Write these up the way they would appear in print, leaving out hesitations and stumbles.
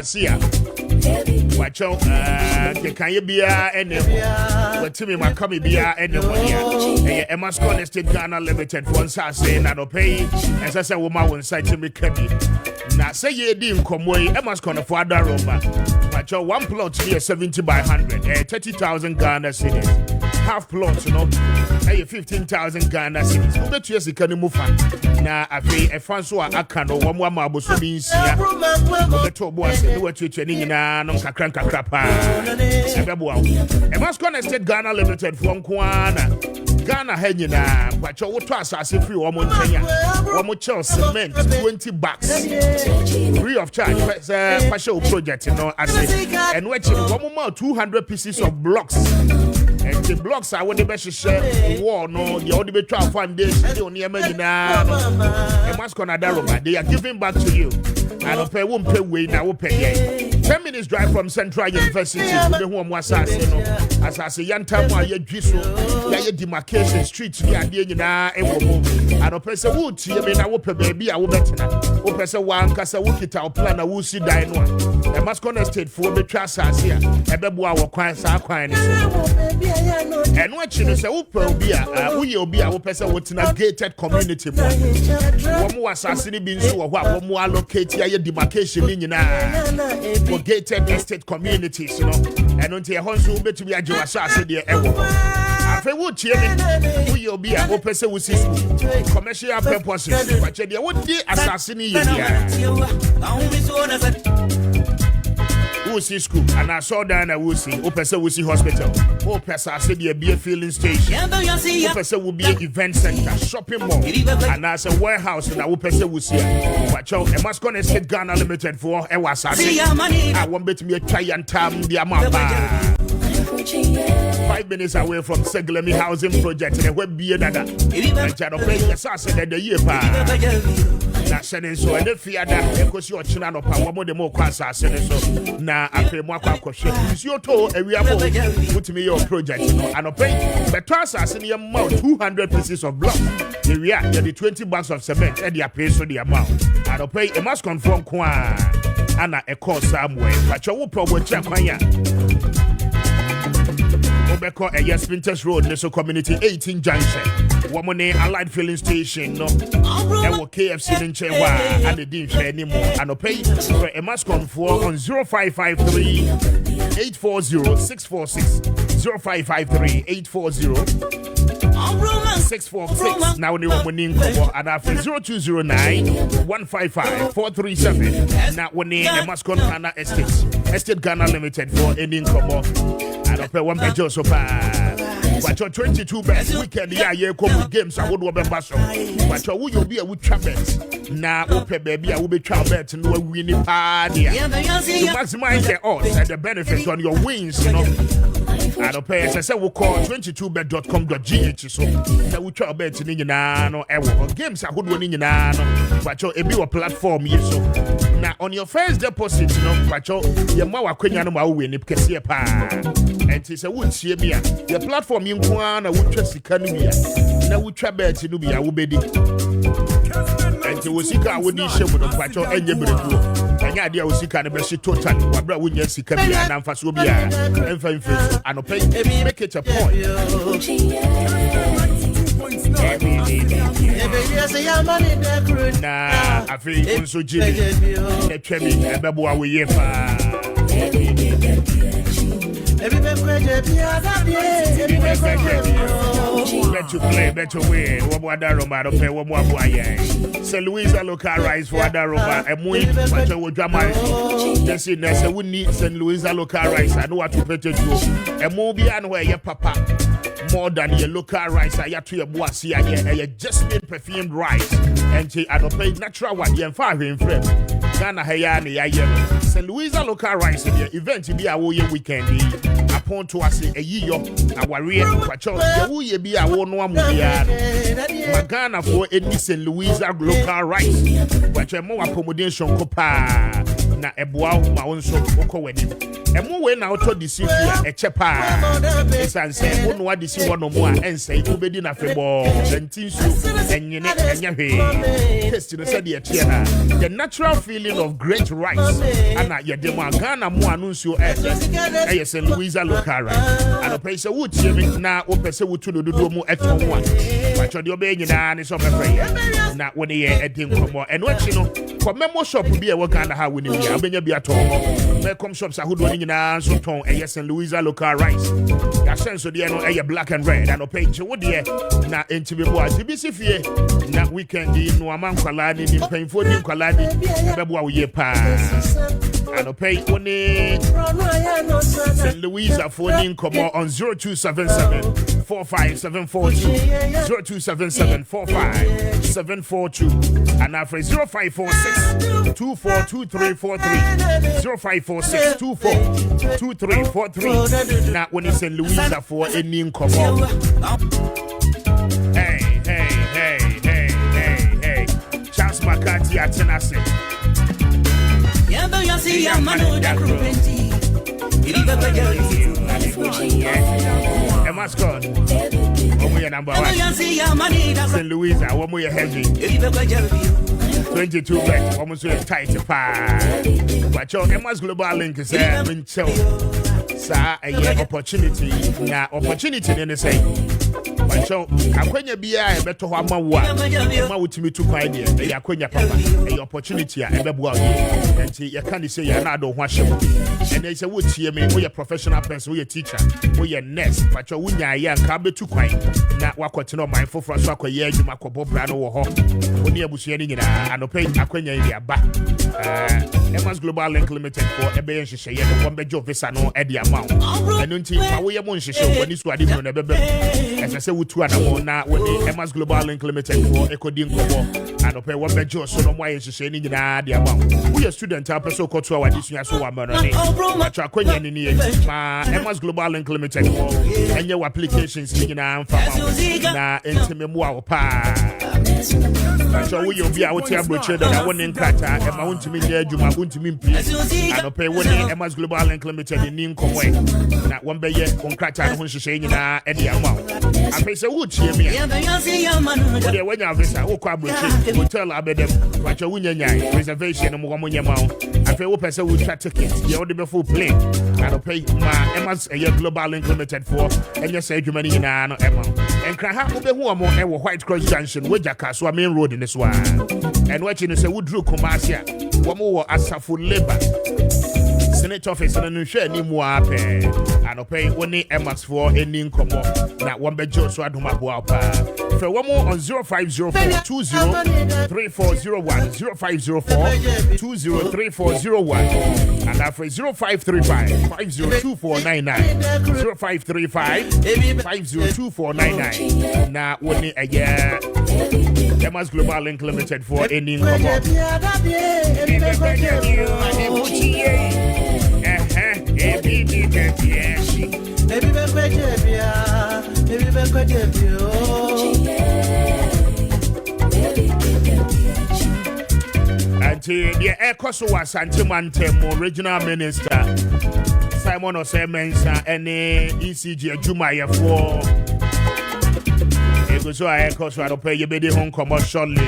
See ya. Watch out, can you be any? What to me, my coming be any money? A Mascon Estate Ghana Limited once I say, not to pay, as I said, woman will say to me, Kessben. Now say ye didn't come away, a Mascon for that rumba. Watch out, one plot here 70 by 100, 30,000 Ghana cedis. Half plots, 15,000 Ghana cedis. Who bet you as you can move now? I pay a Francois Akano, one more marble so means here. The top was what you're training no kakranka krapa. A Mascon Estate Ghana Limited from Kwana. Ghana Henina, but your trust as if you were Montana. One more cement, 20 bucks. Free of charge, partial project, I say. And watching one more 200 pieces of blocks. And the blocks are what the best share war, no, the only better foundation, the only American. A Mascon Adaroma, they are giving back to you. I don't pay, won't pay way now, pay 10 minutes drive from Central University to the home was as I say, young time while you're Giso, your demarcation streets near the I don't pay a wood, I mean, I will pay baby, I will bet now. Opesa one Casa Wukita plan a Wusi Dine one. A Mascon Estate for the Trasas here, a Bebua or Quines are Quines. And watching us, Upa be a we be our person what's in a gated community. One more assassin being so one more located demarcation in for gated estate communities, and until a Honsu bet to be a Jewish there ever. After would cheer me, who be a person with commercial purposes, but you would be assassinated. Wusi school, and I saw down a Wusi, Opesa Wusi Hospital, Opesa said there be a filling station, Opesa will be an event center, shopping mall, and as a warehouse in Opesa Wusi. Watch out, a Mascon Estate Ghana Limited for a Wasasi. I won't bet me a giant time, the amount. 5 minutes away from Seglemi housing project, and a web be another. And Channel Play assassin at the year. That's sending so and if you are that because you're channel power more the more class sending so now I pay more question. It's your toe and we are put me your project and I pay the trust as in the amount 200 pieces of block. Here we are the 20 bags of cement and they pay so the amount. And I pay a must conform kwa and a course somewhere. But you will probably check on ya. Obeko a yes Winters Road, Neso Community 18 Junction. Womane Allied Filling Station, no. And what KFC in Chewa and the didn't share anymore. And a pay for a Mascon for on 0553 840 646 0553 840 646. Now the winning and after 0209 155 437. Now when the Mascon Ghana Estate Ghana Limited for ending combo. And I pay one page so far. But your 22 best weekend, yeah, come games. I would be basho. But your will be a wood trumpet. Now, open baby, I will be trumpet and no winning party. To maximize the odds and the benefits on your wins, you know. I don't pay as I said, we'll call 22bet.com.gh. So, I will try bet in Nano, games I would win in Nano, but your a platform, yes. So, now on your first deposit, you know, but your Mawa Quenya win if Kessia pa. And it's a wood see me. The platform in Kwana would trust the Canubia. Now we try bet in Nubia, will be. And you will see I would need show with a patcho and you will. And idea was seek and best total. What brought when you see Kabia and Fasubia and Fine Face and pay make it a point. Nah, I feel so Jimmy. The Chemi and Babua we better play, better win. What more Daroma? Don't pay one more boy. St. Louisa local rice for Daroma. And we want to drama. Just in there, so we need St. Louisa local rice. I know what to pay to do. And more beyond where your papa. More than your local rice, I have to your boissy and your jasmine perfumed rice. And I don't pay natural one, you're far in frame. Ghana Hayani, I yellow. St. Louisa local rice in the event to be a weekend. Upon to us a year, our real patrol, the be a one Magana for any St. Louisa local rice. But your more accommodation copa. na eboa ma wo nso okọ w'anim emu we na auto deceive ya echepa esanse wo no adisi wo no mo a ensei wo bedi na febo ntinsu enyene enyahwe test no said ye ha the natural feeling of great rice ana ye dem Ghana mo anunsuo eye St. Louisa local and opese wo tie me na wo pese wo tu no dodo mu eton ho a ba chode obe nyina ne so mefre na wo ne ye edin komo eno achi no for memo shop bi e wo Ghana ha woni bi abenya bi aton me come shops ahodo ni nyina so ton eye St. Louisa local rice ya sense de no eye black and red and opese wo de na entibe bo a tibisi fie na weekend no amankwala ni mpemfo ni nkwala ni bebo a wo ye pa and opese wo ne St. Louisa phoning come on 0277 45742 0277 45742 and after 0546 242343 0546 242343 now when it's St. Louisa for any come on hey Charles McCarthy at Tennessee Mascot. One more number one. St. Louisa, one more heavy. 22 bet, almost tight but your Emma's Global Link is there. Sir, a opportunity. Now, opportunity in the same. But so, Akwenya Bia, a better one, ma with me to find you. A Akwenya Papa, a opportunity, a bebuah. And see, you can't say you're not don't wash him. And they say, would see me, we a professional person, we a teacher, we a nurse, but your winya, young can't be too quiet. Not what to know, mindful for Swako, yeah, you Mako Bobrano or Hawk. When you're bushing in and pay Akwenya in their back. Emma's Global Link Limited for a bench, she had one bedroom visa no at the amount. And until we are Monshi show when this was even a baby. As I say, we two are now with the Emma's Global Link Limited for Ecodin Kobo and pay one bedroom, so no why is she in the amount. We are student up so called to our disunion so I'm money. But Akwenya in the Emma's Global Link Limited for and your applications in our family. Na intimate pa. So we will be out here butcher that I want in Kata and my own to me there, you might want to me and pay one Emma's Global Link Limited in Ninko way. Not one bay on Kata when she saying at the amount. I pay so would cheer me. When you have this, I will come with you. Tell about them, but your winning reservation and one money amount. I pay what person will try tickets. You already before play. I'll pay my Emma's Global Link Limited for and you say you money in an amount. And can have the woman and White Cross Junction with Jackass, main road in this one. And watching is a Woodrow Commercia, one more as a full labor. Senate office and a share ni more pay. And pay one Emma's for any income. Not one bed Joe so I do my boa. For one more on 0504 203401 0504 203401 and after 0535 502499 0535 502499. Now one a year. Emma's Global Link Limited for any income. Until the Ecoso was Santimantem, regional minister Simon Osemensa and ECG Jumaya for so I Ecoso pay you be home commercially.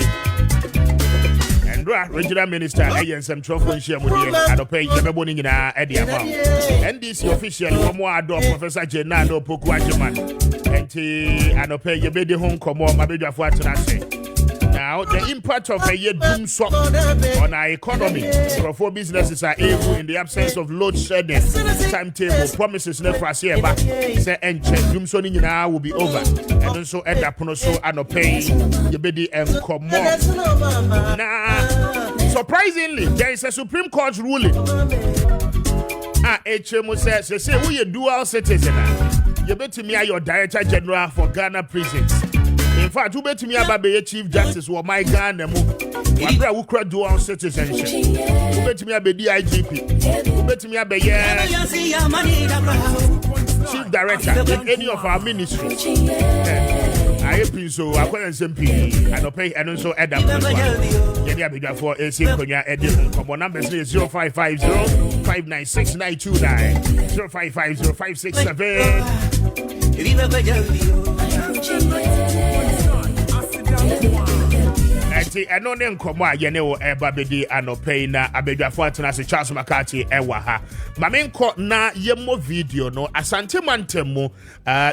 Regional Minister and some trophy share with you. I don't pay you money in a amount. And this official one more adore Professor Jenado Pokwajaman. And I pay you be the home come on my baby of what I say. Now the impact of a year doom shock on our economy. For businesses are able in the absence of load shedding. Timetable promises never say back. Say and check doom so now will be over. And also end up on so and pay you be the come on. Now surprisingly, there is a Supreme Court ruling. HMO says, say we a dual citizen. You bet me your Director General for Ghana prisons. In fact, you bet me about the Chief Justice or my Ghana move. Who could dual citizenship? You bet me about the IGP. You bet me about Chief Director in any of our ministries. I think so. I couldn't simply and pay and also add up. Any abidwa for AC Konya Eddie. Come on, numbers 0550 596 929 0550 567. Ati eno ne nkomo a yene wo eba bedi anopei na abedwafo atena se Charles Maakye ewa ha mame nko na yemo video no asante mantemu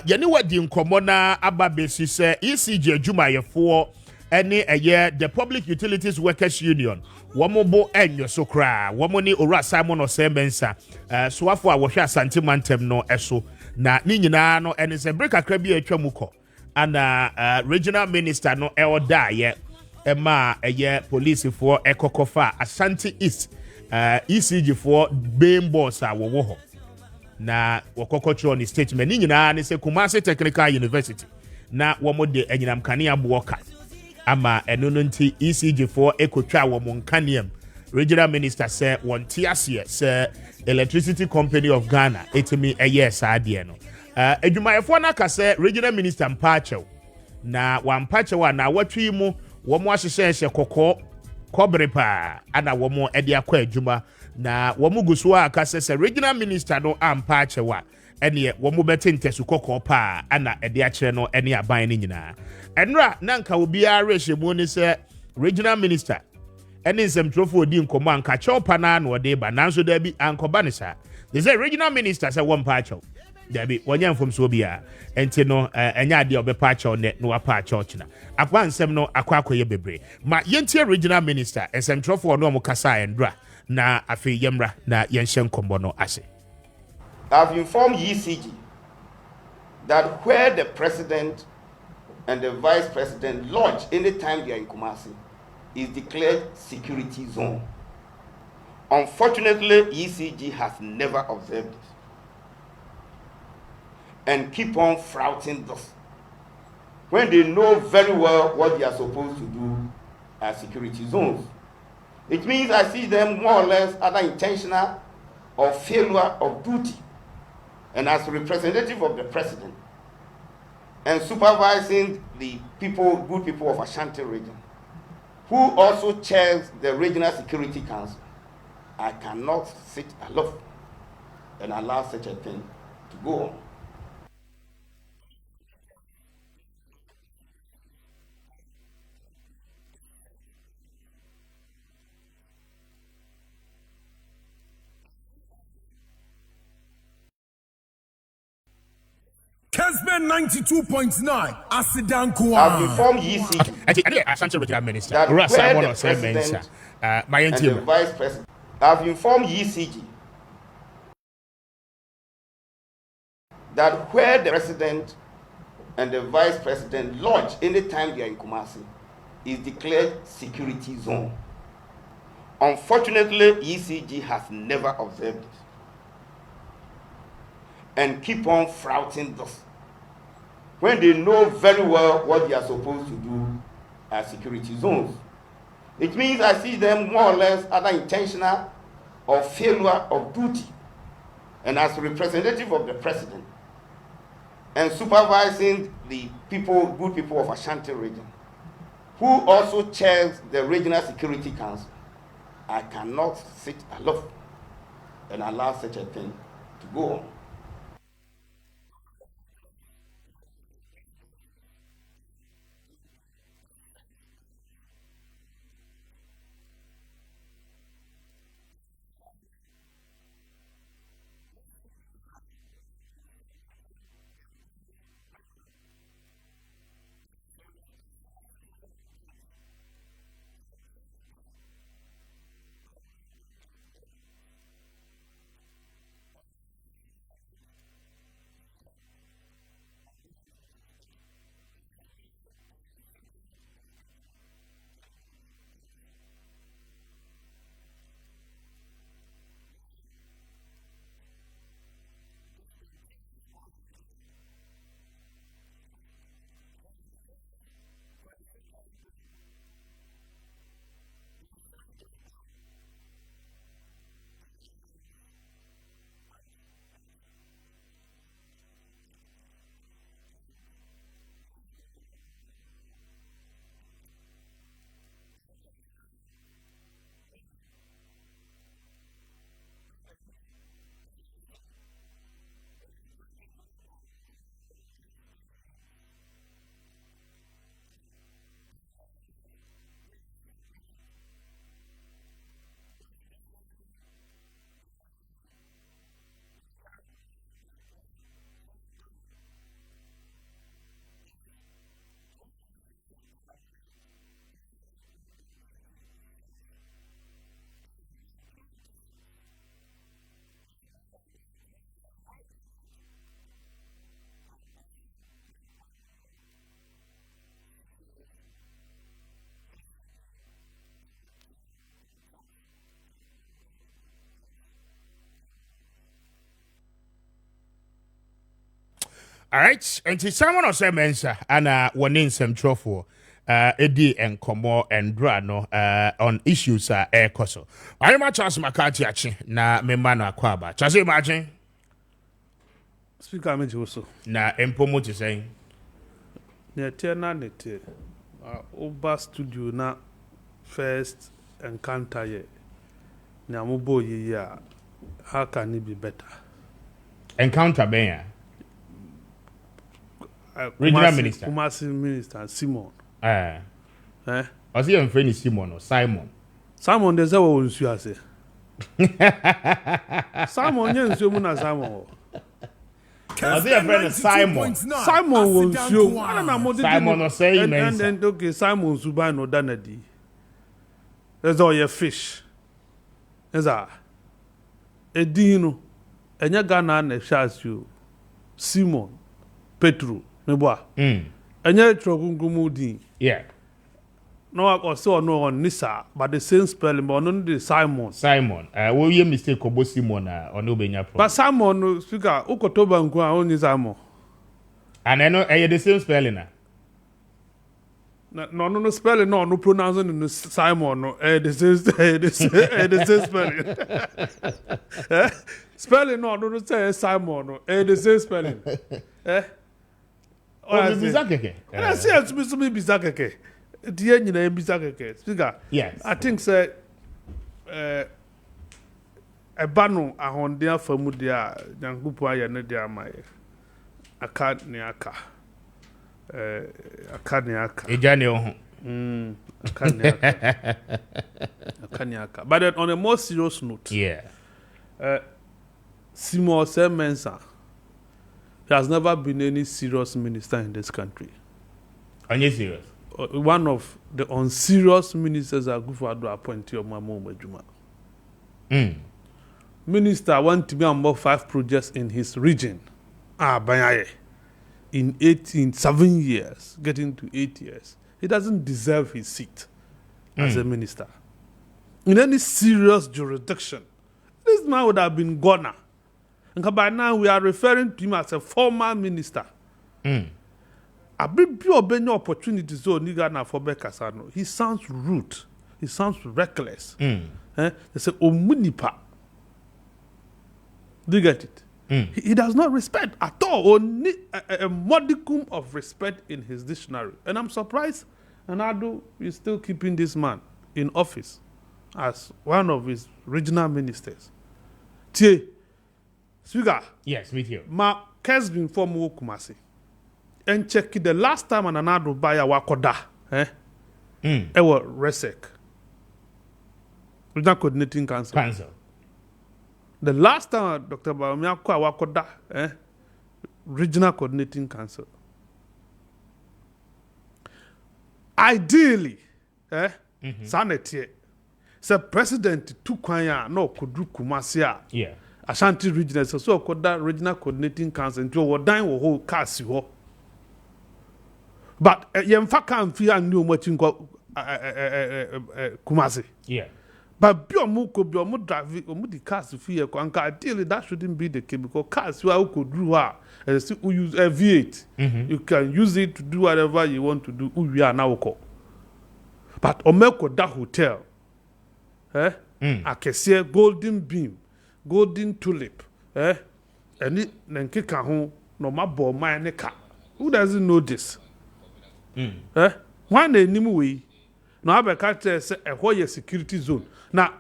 yene wadi nkomo na ababesi se ECG adwumayefo ene eye the Public Utilities Workers Union womobo enyo so kra womo ni ora Simon Osemensa soafo a wo hwe asante mantem no eso na ni nyina no ene se break akra bi atwamuko ana regional minister no elda ye Emma eye police for ekokofa Ashanti East ECG for Bain boss a wo ho na wokokocho ni statement ni nyina ne se Kumasi Technical University na womo de enyinam kane aboka ama eno no nti ECG for ekotwa womo nkaneam regional minister say wonte ase say Electricity Company of Ghana etimi eye saade no adwumayefo na ka say regional minister mpachew na wampachew na watwi mu womo ahyehyehye kokko kobre pa ana womo ede akwa adwuma na womo guso aka se regional minister no ampa achewa ene womo betentesu kokko pa ana ede akere no ene aban ni nyina enra nanka obi ara hyemu ni se regional minister ene nsemtrofo odi nkomo anka chopa na na ode ba nanso da bi ankoba ne sa they say regional minister say won pa achew Dabi wanya mfom so bia enti no enya ade obepa acho ne no apa acho china akwa nsem no akwa akoye bebre ma yentie regional minister esentrofo no mo kasa endra na afi yemra na yenhye nkombo no ase. I've informed ECG that where the president and the vice president lodge anytime they are in Kumasi is declared security zone. Unfortunately, ECG has never observed this and keep on flouting this when they know very well what they are supposed to do as security zones. It means I see them more or less either intentional or failure of duty. And as representative of the president and supervising the people, good people of Ashanti region, who also chairs the Regional Security Council, I cannot sit alone and allow such a thing to go on. Kessben 92.9 Asidankwa. I've informed ECG Ashanti regional minister that where Simon the president and the vice president. I've informed ECG that where the president and the vice president lodge anytime they are in Kumasi is declared security zone. Unfortunately, ECG has never observed this and keep on flouting this when they know very well what they are supposed to do as security zones. It means I see them more or less either intentional or failure of duty. And as representative of the president and supervising the people, good people of Ashanti region, who also chairs the Regional Security Council, I cannot sit alone and allow such a thing to go on. All right, and to someone or say mensa and one in some trophy. Edi and Komo and Drano on issues air coso. I am a chance Maakye na memana kwaba. Chase imagine. Speaker me also. Na empomo to say. Ne tena nete. Oba studio na first encounter ye. Ne amubo ye ya. How can it be better? Encounter ben Regional Minister. Kumasi Minister Simon. Was he friend is Simon or Simon? Simon there's a one you say. Simon yen so na Simon. Was he a friend of Simon? Simon won show. Simon or say and then okay Simon Subai no danadi. There's all your fish. There's a Edino. Enya Ghana na shas you. Simon Petro Meboa. Enya Trogungumu. Yeah. No, I saw no on Nisa, but the same spelling, but on the Simon. Simon. Will you mistake Kobo Simon or no Benya Pro? But Simon, speaker, Ukotoba and Kwa only Simon. And I know the same spelling. No spelling, no pronouncing in Simon, no, the same spelling. Spelling, no say Simon, no, the same spelling. Oh, Bizakeke. And I say to me, Bizakeke. The end in Bizakeke. Speaker, yes. I think, say, a bano, a hondia for Mudia, Yankupua, Yanedia, my Akadniaka. Akadniaka. Ejanio. Akadniaka. But on a more serious note, yeah. Simon Semensa. There has never been any serious minister in this country. Are you serious? One of the unserious ministers are good for appointee of Mamo Majuma. Minister want to be on about 5 projects in his region. Banyaye. In 7 years, getting to 8 years. He doesn't deserve his seat as a minister. In any serious jurisdiction, this man would have been gone. And by now we are referring to him as a former minister. A bit pure opportunity so Nigana for Bekasano. He sounds rude. He sounds reckless. They say Omunipa. Do you get it? He does not respect at all. Only a modicum of respect in his dictionary. And I'm surprised Anadu is still keeping this man in office as one of his regional ministers. Tie. Speaker. Yes, with you. Kessben for Kumasi. And check the last time an another buyer wakoda. Ewa Resek. Regional Coordinating Council. The last time Dr. Bawumia wakoda. Regional Coordinating Council. Ideally, sanity. The president took kwanya no kudu Kumasi. Yeah. Ashanti regional so called that regional coordinating council into what dine will hold cast. But yemfa can feel new much in Kumasi. Yeah. But Biomuko Biomu drive or Mudi cast fear ideally that shouldn't be the case because cast you could do her and still use a V8. You can use it to do whatever you want to do. We are now call. But Omeko that hotel. Akesie Golden Beam. Golden Tulip, and it Nankika home, no mabo my neka. Who doesn't know this? One day, Nimue, no, I can't say a whole security zone. Now,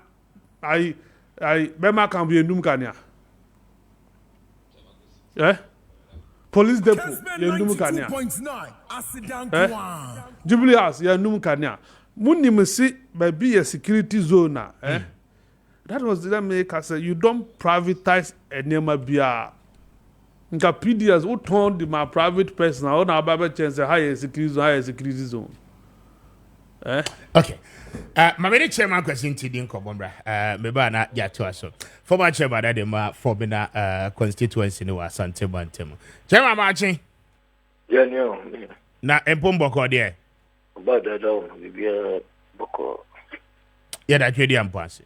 Bema can be a Numkania. Police depot, ya Numkania. Jubilee House, ya Numkania. Munimisi, by be a security zone, That was the make us say you don't privatize a name bia. Nka PDS who turned my private person or na baba chance higher security zone. Okay. My very chairman question to Dinko Bombra. Meba na ya to us. Former chairman that the for constituency no Asante Bantemo. Chairman Maakye. Yeah, no. Na empombo ko there. About that bibia boko. Yeah, that we dey ampanse.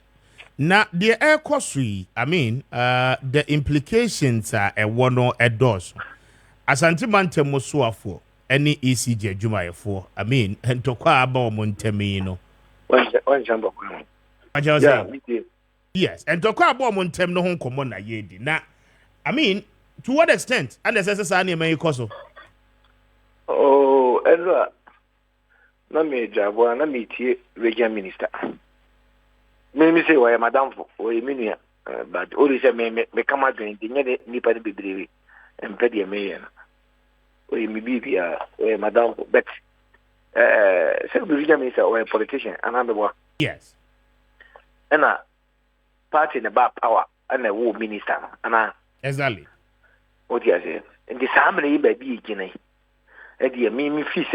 Now, the air cost, I mean, the implications are a one or a dose. Asante Mantem Mosuafo, any ECJ Jumayefo, I mean, and Tokwa Aba Montemino. One jump. Yes, and Tokwa Aba Montem no home common na yedi. Now, I mean, to what extent? And as Sani may koso. Oh, Ezra. Na me jabo na me tie region minister. Me say why madam for a minute, but only say me come out doing the nipa ni bebrebe. Empedi me we me be madam but say region minister or a politician another one. Yes. And a party in the back power and a war minister and Exactly. What you say? And the family baby guinea. And the me fish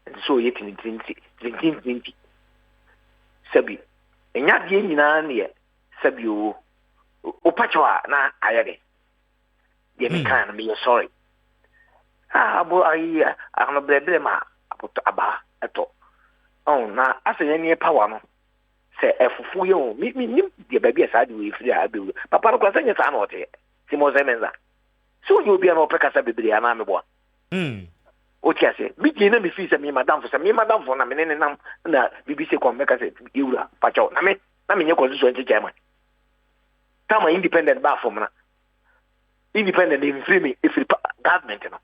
and so yet in 20. Sabi. And yet yin near Sabi Opachwa na ayade. The American be sorry. Boy, I'm a blema about Abba at all. Oh, now, as any power, no. Say, for you, meet me, the baby aside with the Abu. Papa, because I can't know it. Simon Zemenza. So you'll be an opera baby, and I'm a boy. What you say? Meet the enemy fees and me, madam, for some me, madam, for a minute and I'm BBC come back as you are. Pacho, I mean, your constituency German. Come independent bar from independent in free if the government, you know.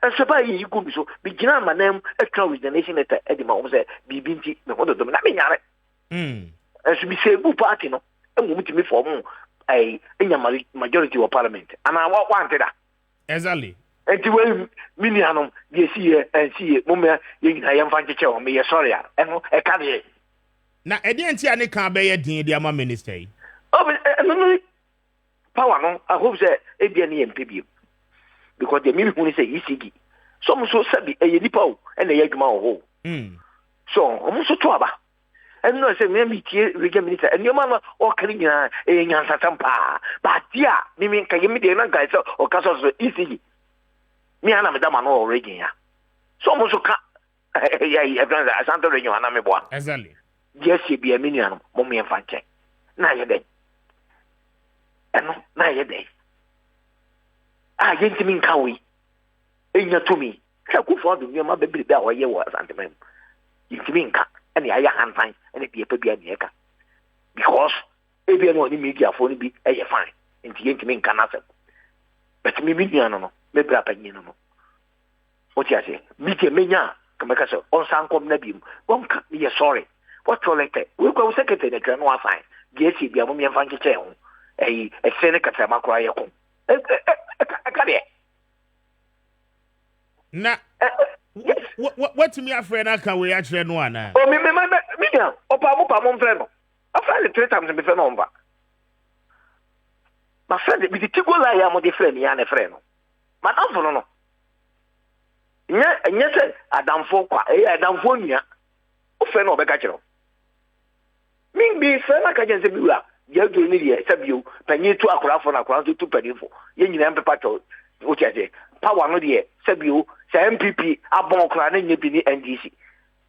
And so by you could be so begin my name a with the nation at Edima was a BBT, the one of them. I mean, as we say, who party, no, and we meet me for a majority of parliament. And I wanted that. Exactly. And to win Minianum, you see and see, Mumma, I am fine to tell me, sorry, and a carrier. Now, I didn't see any can be a dear minister. Oh, no, power, no, I hope that it be an MPB. Because the minute when say ECG, some so sabi a nipo and a yagma ho. So, almost to aba. And no say, maybe region minister, and your mama or Karina, a Yansatampa. But yeah, meaning can you meet the guys or castles ECG? Me and Madame no region. So almost so I Santa Region and I'm a boy. Exactly. Yes, you be a minion, mommy and fancy. Now you're dead. And now you're dead. Ah, yenti min kawi. Enya to me. Sa ku for do ma baby da wa ye wa santement. Yenti min ka. Ani aya han fine. Ani be pa bia ne ka. Because e bia no ni media for ni bi e ye fine. Enti yenti min ka na se. But me media no. Me bra pa nyi no. What you say? Media menya. Kama ka so on san kom na bi mu. Won ka me ye sorry. What you like? We go secretary na no fine. Yes, bia mo me fan che ho. E sene ka tra makwa ye ko. Na what me afraid I can we actually no ana. Oh me opa mo friend no. I friend 3 times me friend no mba. My friend be the tigo la ya mo de friend ya na friend no. Madam fo no. Nya say adamfo kwa adamfo nua. O friend no be ka kiro. Me be friend na ka je se bi wa. Ya do ni de sabio panyi tu akura fo na akura tu panifo. Ye nyina mpepa to o tiaje. Power no de sabio say MPP abon kra na nyebi ni NDC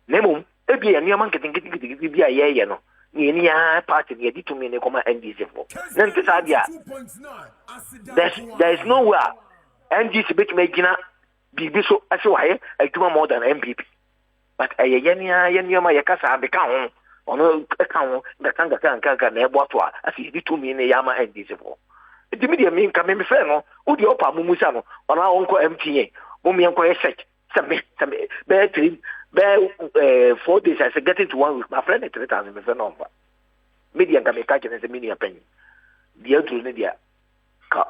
nemum ebi ya niam nketenkete bi aye no ni ni ya party ni edi to me ne koma NDC for na nti sa dia there is nowhere NDC bit me gina bibi so aso haye atuma more than MPP but aye ya niam ya kasa be ka ho ono ka ho da kan na ebo to a asi edi to me ne ya ma NDC for edi me dia me nka me fe no o di opa mumusa no ona onko MTA Mummy and Koya search. Some bear 4 days. I said, getting to 1 week. My friend at 3,000 is a number. Media can make as a mini penny. The other media,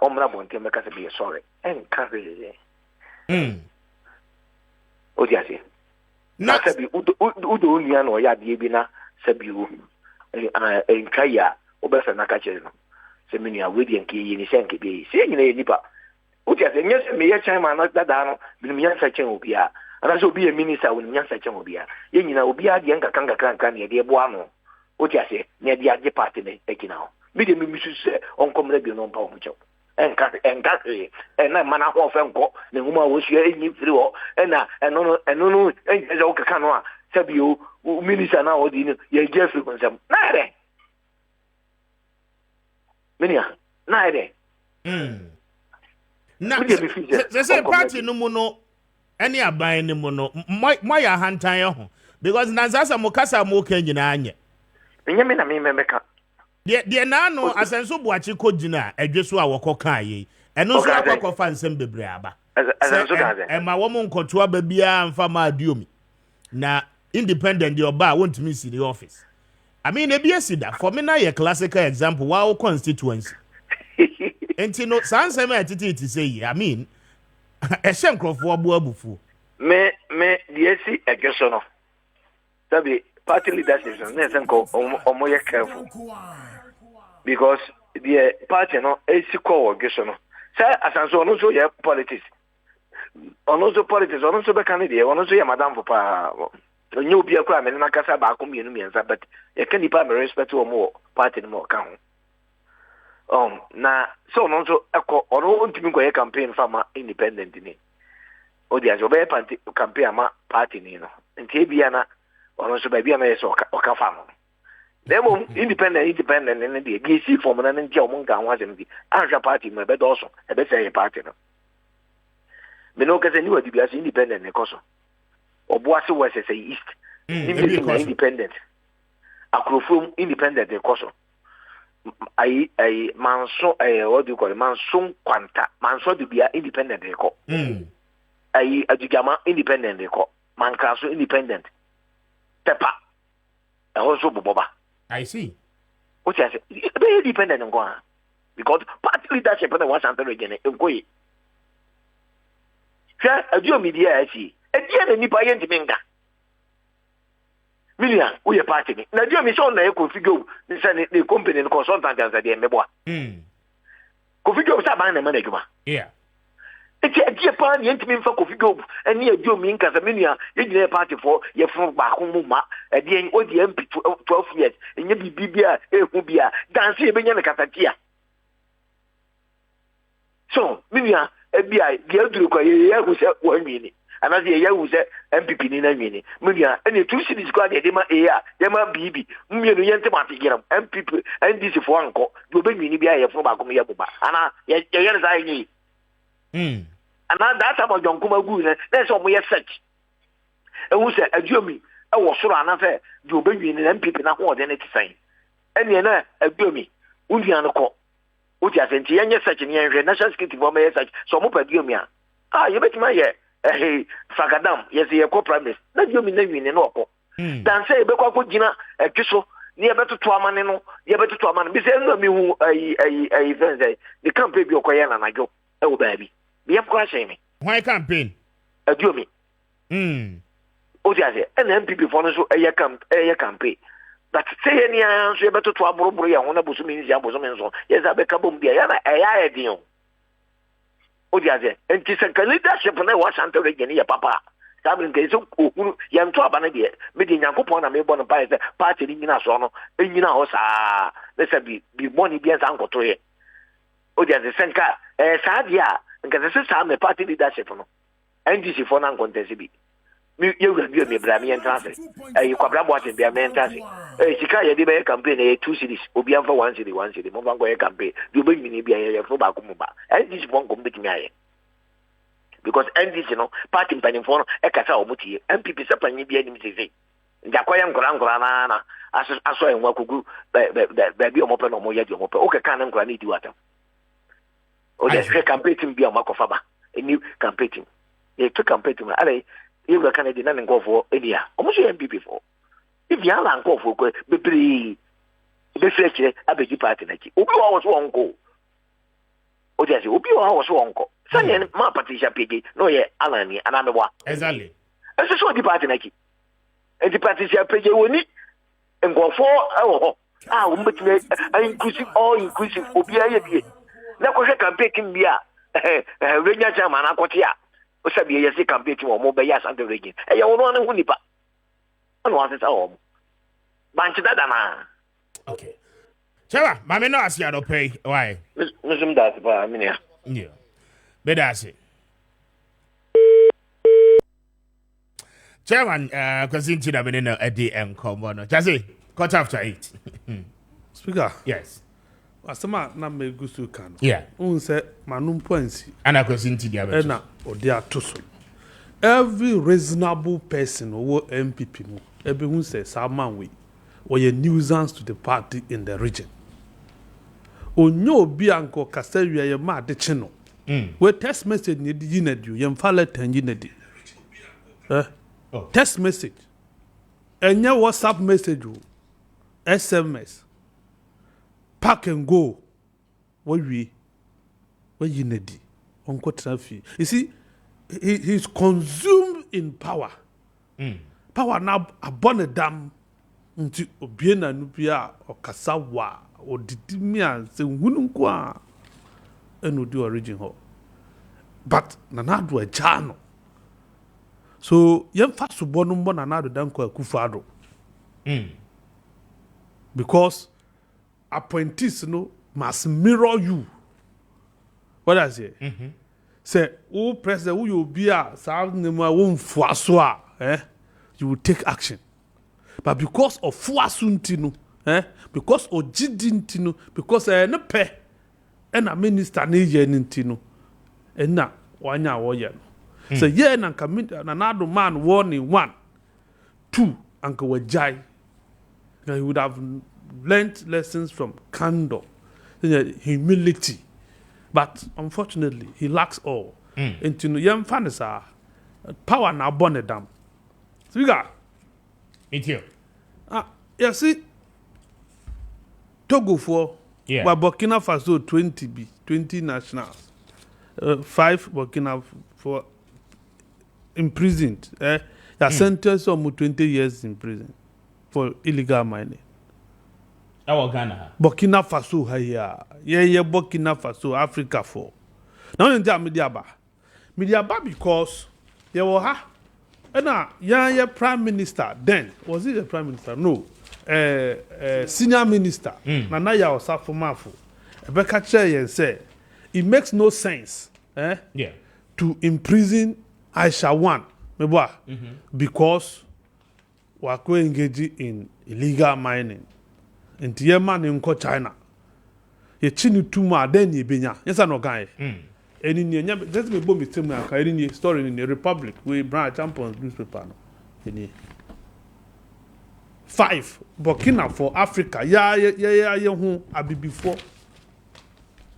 Omra Bonte make us be sorry. And carry. What do you say? Not Sabi Udonian or Yabina Sabu in Kaya, Obesa Nakachino. Seminia, William and Key in Sanki be saying a nipper. Yes, me a chairman not that down, Bilmian Sachin Obia, and as will be a minister with Mian Sachin Obia. Yen Obia, Yanka Kanga Kanga, near Buano. What you say, near the other party, taking now. Medium Mrs. on Comrade non Palmucho. And Catherine, and that man of Uncle, the woman was here in through, and no, and Okanoa, Sabio, minister now, ye Jeffrey on some. Nade. Minia, Nade. Na say party no mu no any aban no mu no moy ahantan ho because nanzasa mukasa mo kan nyina anye. Enye me na me meka. De na no asenso boachi kogina adweso a wokoka yi. Eno so akwakofa nsem bebre aba. Asenso ka ze. E ma wo mo nkoto aba bia mfa ma adiomi. Na independent the oba won't miss the office. I mean, ebi esida for me na ye classical example wa constituency. Enti no sanse me atiti say I mean e hye nkrofo abo abufu. Me the AC adweso no. Sabi party leadership no na senko omo ye careful. Because the party no AC ko adweso no. Say asanso no so ye politics. Ono so politics, ono so be candidate, ono so ye madam for pa. Onye obi akwa me na kasa ba ko mienu mienza but ye can nipa me respect wo mo party no mo ka ho. Na so no so ekọ ono ntimi ko ye campaign farmer independent ni. O dia so be party campaign ama party ni no. Nti bia na ono so ba bia na ye so ka fa no. Dem independent ni dey gi form na ntia o mo nka ho asem di. Anhwa party me be do so e be say party no. Me no ka se ni wadi bia independent ne koso. Obuasi was say east. Independent. Akrofom independent de koso. I manso what do you call it? Manso kwanta. Manso de bia independent de ko. I adugama independent de ko. Mankaso independent. Pepa. Also boba. I see. What you say? Be independent ngo. Because party leadership na was antere again enkoyi. Sha adio media achi. Edia na nipa ye ntimenga. Milia, we are party ni. Na dio mi so na e configure ni say the company the consultant as dey meboa. Configure sa ban na management. Yeah. Eti edia pa ni ntimi mfa configure eni adio mi nka sa milia ye gina party for ye fun ba ko mu ma edia odi MP 12 years enye bibia ehu bia dance e benya na katatia. So, milia ebia dia duru kwa ye hu se wanwini. And as ye use MPP ni na nwini munia ene 2 cities kwa de ma ya ma bibi mmienu yente ma tigiram MPP NDC fo anko do be nwini bia ye fo ba ko me yabuba ana ye ye za yi ana that time of jonkuma gu na so mo ye search e hu se aduomi e wo soro ana fe do be nwini na MPP na ho de ne tisan ene na aduomi undia no ko uti asenti ye nye search ni ye national security for me search so mo pa aduomi a ye betima ye Fagadam, yes, ye co premise. Na dio mi na wini no ko. Dan say be kwa ko gina twiso ni e beto to amane no, ye beto to amane. Bi say no mi hu friends the campaign bi okoye na najo e wo ba bi. Bi yam kwa shey me. Why campaign? Dio mi. O dia say na MPP for no so eye campaign. But say any an so ye beto to aboroboro ye ho na bosu mi nzi aboso mi nso. Yes abeka bom bia ya na eya edin. Odiaze enti se leadership na wa santa region ya papa sabi nke so okunu ya nto aba na de me de nyankopon na me bo no pa se party ni nyina so no enyina ho saa na se bi money bi ansa nkoto ye Odiaze senka saa dia nke se saa me party leadership no NDC for na contest bi mi ye wura bi me bra me entrance kwabra bo ate bia me entrance sika ye de be campaign 2 cities obi anfa 1 city mo bango ye campaign bi obi nyini bia ye fo ba ko mu ba NDC bon ko mbetimi aye because NDC no party mpanyim for no e kasa o mutie MPP se panyi bia nim sese njakoya nkora na aso enwa kugu ba bi o mo pe no mo ye di o mo pe o ke kan nkora na di watam o de hwe campaign tim bia o makofa ba eni campaign tim e to campaign tim ale you can Canada na ngo for edia omo so MPP for if you ala ngo for ko bebere be fetche abeji party na ki obi wa so onko o je obi wa so onko sanye ma patricia pege no ye alani anamebwa exactly eso so di party na ki e di patricia pege woni ngo for ho o mbetime inclusive obi aye die na ko hwe campaign kim bia renya chama na kotia o sabi ye se campaign ti mo be ya sante region e ye wono na hu nipa ono asesa o banchi dada na okay chaba mame no asia do pay why nusum da pa minia yeah bedasi chairman kwasinti da menena edi enkombo no just say cut after 8 Speaker. yes asema na megusu kan. Yeah. Unse manum poinsi. Ana kwasinti dia beto. Ena odi atoso. Every reasonable person who MPP mu ebi hu say Salman we or a nuisance to the party in the region. Onyo obi anko kasa wi ye ma de che no. We text message ni di yinadu ye mfa letter yinadi. Text message. Enya WhatsApp message o. SMS. Pack and go. What yinadi. Onko trafi. You see he's consumed in power. Power now abonedam nti obie na nupia okasawa odidimia se hunu kwa enu di origin ho. But nanado ajano. So yemfa subo no mbo nanado danko akufado. Because appointees no must mirror you. What I say? Say, oh, president, who you be a you will take action. But because of fuasuntino, because of jidintino, because no pe, and a minister nintino, and na wanya woyan. So, yeah, and another man warning 1, 2, Uncle Wajai. He would have learned lessons from candor, humility. But unfortunately, he lacks all. Into no young fanasa power na bonedam. So we got it here. You see, Togo for but Burkina Faso 20 nationals, 5 Burkina for imprisoned. They sentenced almost 20 years in prison for illegal mining. Ghana. Burkina Faso haya. Yeah, Burkina Faso, Africa for. Now in Mediaba. Mediaba because you were ha. Yeah, Prime Minister then. Was he the Prime Minister? No. Senior Minister. Nana ya Osafo Mafo. Ebeka Che and say it makes no sense to imprison Aisha 1 because we are engaging in illegal mining. Nti ye man nko China ye chini tuma den ye benya yesa no gan eni ni nya just me bo me temu aka eni ni story in the Republic we brand champions newspaper no eni 5 Burkina for Africa ya hu abibifo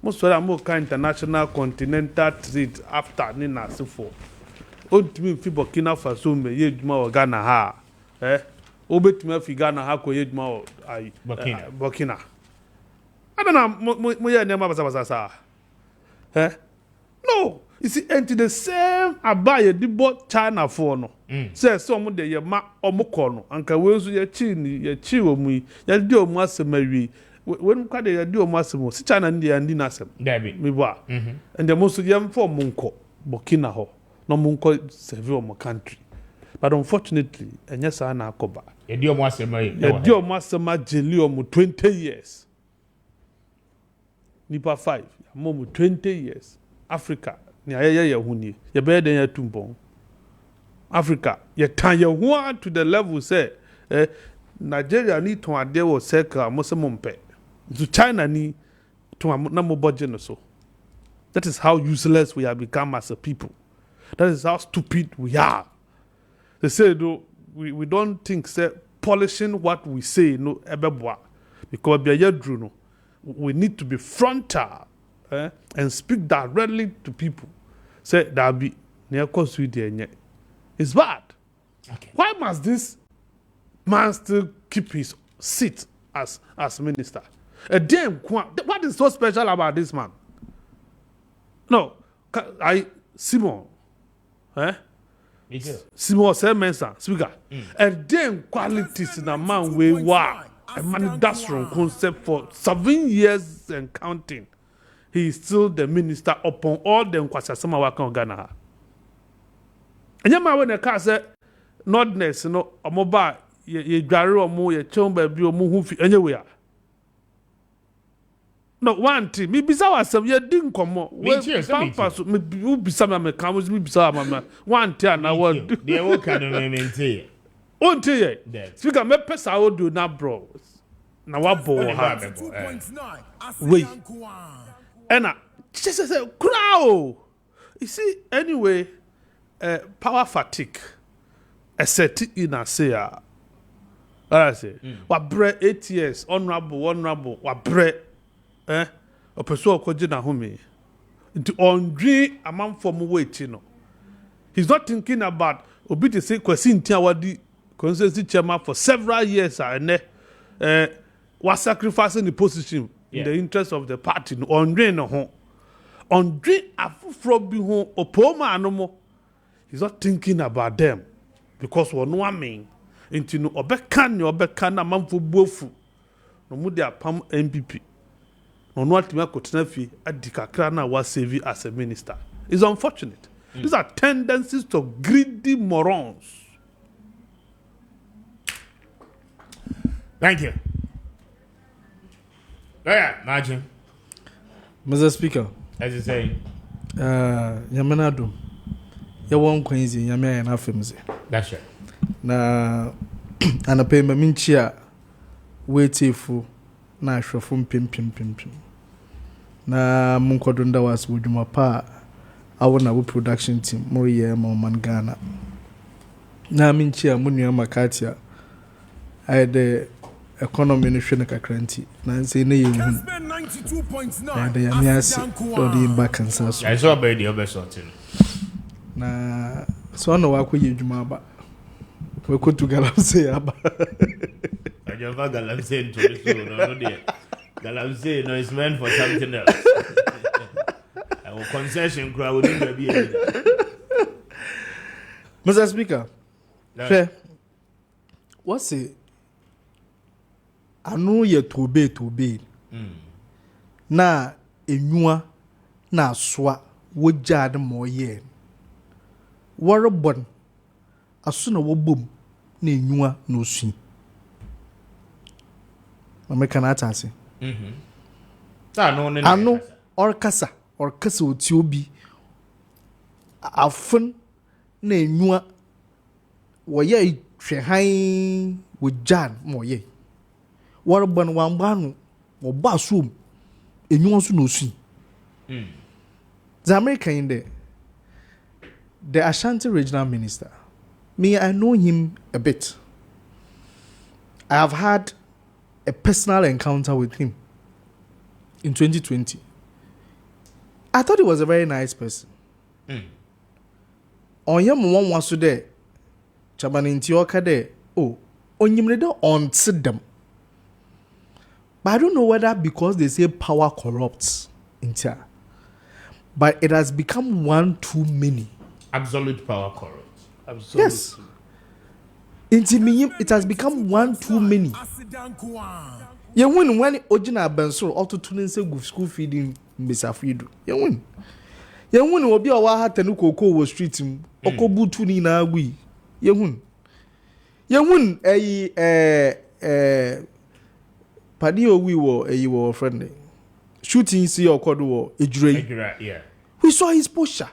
mo so da mo ka international continental trade after ni na sefo ontimi fi Burkina Faso me ye djuma o Ghana ha obetuma fi Ghana ha ko ye djuma ai Burkina I don't know mo ye nema basa no you see into the same abaye di bot China for no say some de ye ma omukọ no anka we nso ye chi omu ye di omu asemawi when kwa de ye di omu asemo si China ndi andi na asem me bo and the most ye mfo munko Burkina ho no munko serve omu country but unfortunately enye sa na akoba ye di omu asemawi jeli omu 20 years nipa 5 momu 20 years Africa ni ayeye huni ye be den ya tumbon Africa ye tan ye ho to the level say Nigeria ni ton ade wo circle mo se mo mpe to China ni ton na mo budget no so that is how useless we have become as a people. That is how stupid we are. They say though we don't think say polishing what we say no ebeboa because be yedru no we need to be frontal and speak directly to people. Say that be near cause we there. It's bad. Okay. Why must this man still keep his seat as minister? A damn what is so special about this man? No, Simon, Simon Semensa, speaker. A damn qualities in a man way wow. A man that's wrong concept for 7 years and counting. He is still the minister upon all the Nkwasasama waka Ghana. And yama when the car said nordness no omoba ye dware omo ye chomba bi omo hu fi anywhere. No one thing me bisa wasem ye din komo we pampas me bisa me kan me bisa mama one thing na what dey wo kan me mente onte ye speaker me pesa wo do na bro na wabo ha we ena say crowd you see anyway power fatigue set in a say I say wa bre 8 years honorable wa bre opeso okoje na home into ondwe amanfo mo wait no he's not thinking about obi to say kwasi ntia wadi constituency chairman for several years and was sacrificing the position in the interest of the party no ondwe no ho ondwe afufro bi ho opoma anomo he's not thinking about them because we no amen into no obeka na manfo buofu no mu dia pam MPP no no atima kotena fi adikakra na was save as a minister. It's unfortunate. These are tendencies to greedy morons. Thank you. Maakye. Mr. Speaker. As you say. Yamenadum. Ya won kwanzi yame ya na femze. That's right. Na anape maminchi a wetefu na ahwefo mpem. Na munkodonda wasu dwuma pa awona wo production team mo ye ma man Ghana. Na minchi a munua Maakye I the economy no hwe na kakranti na say na yehu. Kessben 92.9 Na ya miasi do the back and so. I saw by the other sorting. Na so na wakoye dwuma ba. We ko to Galamsey aba. I just got Galamsey into the show no there. Galamsey no is meant for something else. Our concession crowd wouldn't be able. Mr. Speaker. Fair. What's it? Anu ye tobe. Na enua na soa wo jade mo ye. Warabon aso na wo bom na enua no su. America na atase. Anu orkasa oti obi afun na enua wo ye hwehan wo jan mo ye. Warabon wambanu wo ba so enua so no su. The American in the Ashanti regional minister, I know him a bit. I have had a personal encounter with him in 2020. I thought he was a very nice person. On yam one was there, Chabaninti Okade, oh, on yim on them. But I don't know whether because they say power corrupts in Tia. But it has become one too many. Absolute power corrupts. Absolutely. Yes. It has become one too many. You win when Ojina Bensor auto tuning say school feeding Misafidu. You win. You win will be a waha tenukoko was street him. Okobu tuni na we. You win. You win Padio we were you were friendly. Shooting see or called war a dray. Yeah. We saw his posture.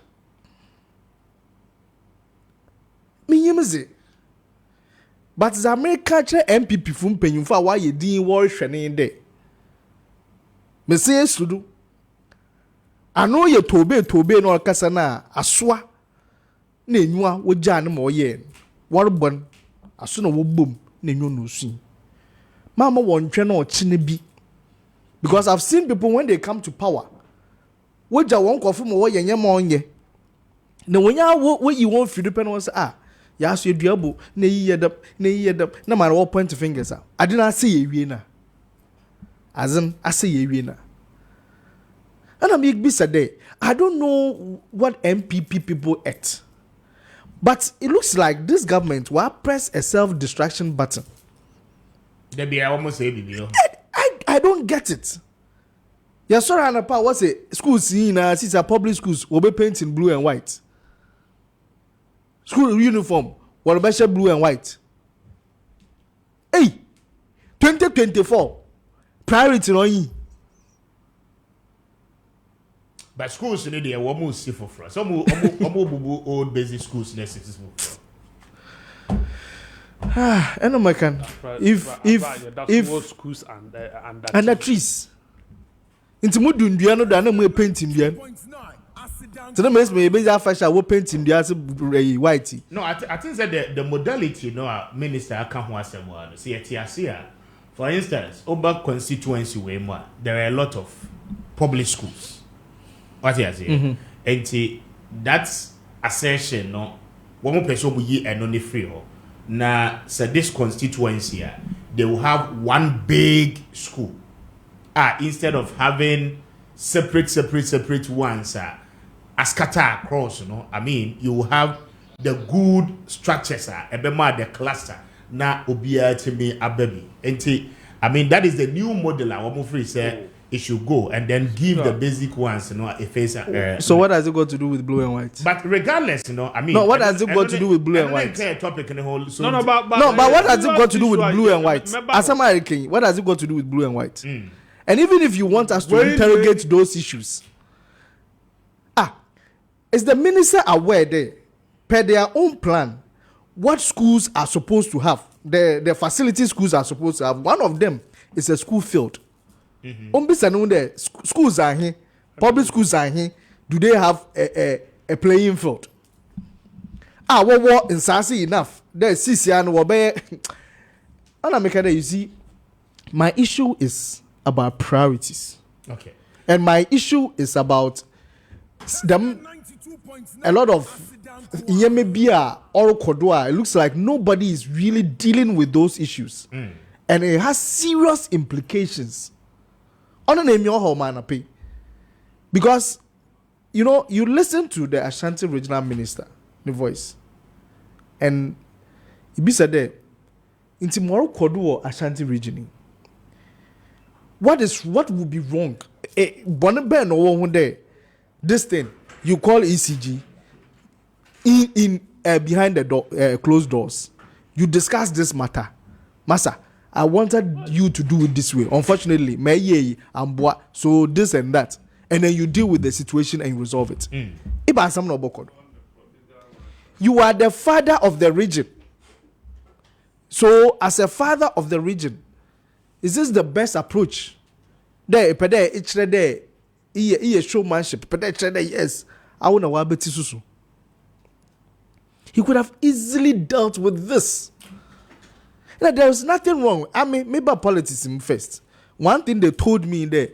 But the American MPP from Penyufa, why you didn't worry in there? Messiah Sudu. I know you tobe no Cassana, Aswa. Nenua, with Jan more yen. Warburn, as soon as we boom, Nenu no see. Mama won't train or chinibi. Because I've seen people when they come to power. What you won't confirm what you're on ye. No, when you want Philippine was ya so duabo na yiyedap na mara what point fingers out. I didn't say ye wina. Azin I say ye wina. And I'm big day. I don't know what MPP people ate. But it looks like this government will press a self-distraction button. There be almost say I don't get it. Yeah, sorry, Anapa, what's it? Schools in public schools will be painted blue and white. School uniform will be blue and white. Hey, 2024 priority on you. But schools in India were more safe for us. Some old basic schools in the 60s. And I can if schools and the trees. Into mood India no dana mo paint India. So the mess me be fashion wo paint India as white. No, I think that the modality minister aka ho asem wa no see etiasia. For instance, over constituency way more there are a lot of public schools. What you say? And that's assertion no one person will ye and only free ho. Now, so this constituency, they will have one big school. Instead of having separate ones, scatter across, I mean, you will have the good structures, the cluster. Now, obia to me a baby. I mean, that is the new model. I want free say it should go and then give the basic ones, a face. So what has it got to do with blue and white? But regardless, I mean, no, what has it got to do with blue and white? Topic in the whole. So but what has it got to do with blue and white? As American, what has it got to do with blue and white? And even if you want us to interrogate those issues, is the minister aware there, per their own plan, what schools are supposed to have? The facility schools are supposed to have. One of them is a school field. Schools are here, public schools are here. Do they have a playing field? What in Sasi enough? There's CCN Wabe. And you see, my issue is about priorities. Okay. And my issue is about them. A lot of Yemebia or Kodwa, it looks like nobody is really dealing with those issues. And it has serious implications. On the name your home man pay. Because you listen to the Ashanti regional minister, the voice. And he be said there, in tomorrow Kodwa Ashanti region. What would be wrong? This thing you call ECG in behind the door, closed doors. You discuss this matter, Massa. I wanted you to do it this way. Unfortunately, so this and that, and then you deal with the situation and resolve it. You are the father of the region. So, as a father of the region, is this the best approach? There, it's there. Showmanship. Yes, I want to wabeti. He could have easily dealt with this. Now, there was nothing wrong. I mean, maybe politics first. One thing they told me there,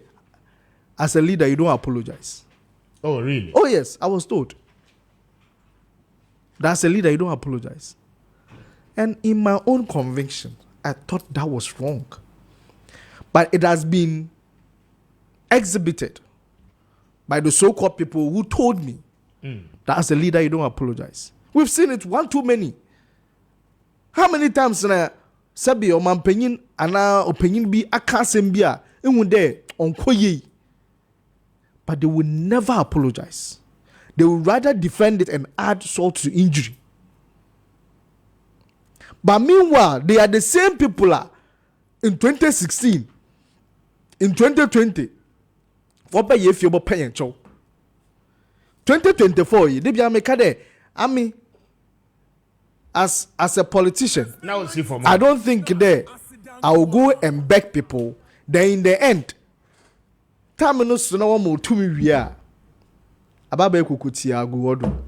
as a leader, you don't apologize. Oh, really? Oh, yes, I was told. That as a leader, you don't apologize. And in my own conviction, I thought that was wrong. But it has been exhibited by the so-called people who told me that as a leader, you don't apologize. We've seen it one too many. How many times Sabi or man penyin ana opinion be akasembia there on koye, but they will never apologize. They will rather defend it and add salt to injury. But meanwhile, they are the same people in 2016, in 2020. What by if you're paying 2024, they be a I mean, as a politician, now see for I don't think there I will go and beg people. Then in the end, terminus no more to me we are. Ababe kukuti aguodo.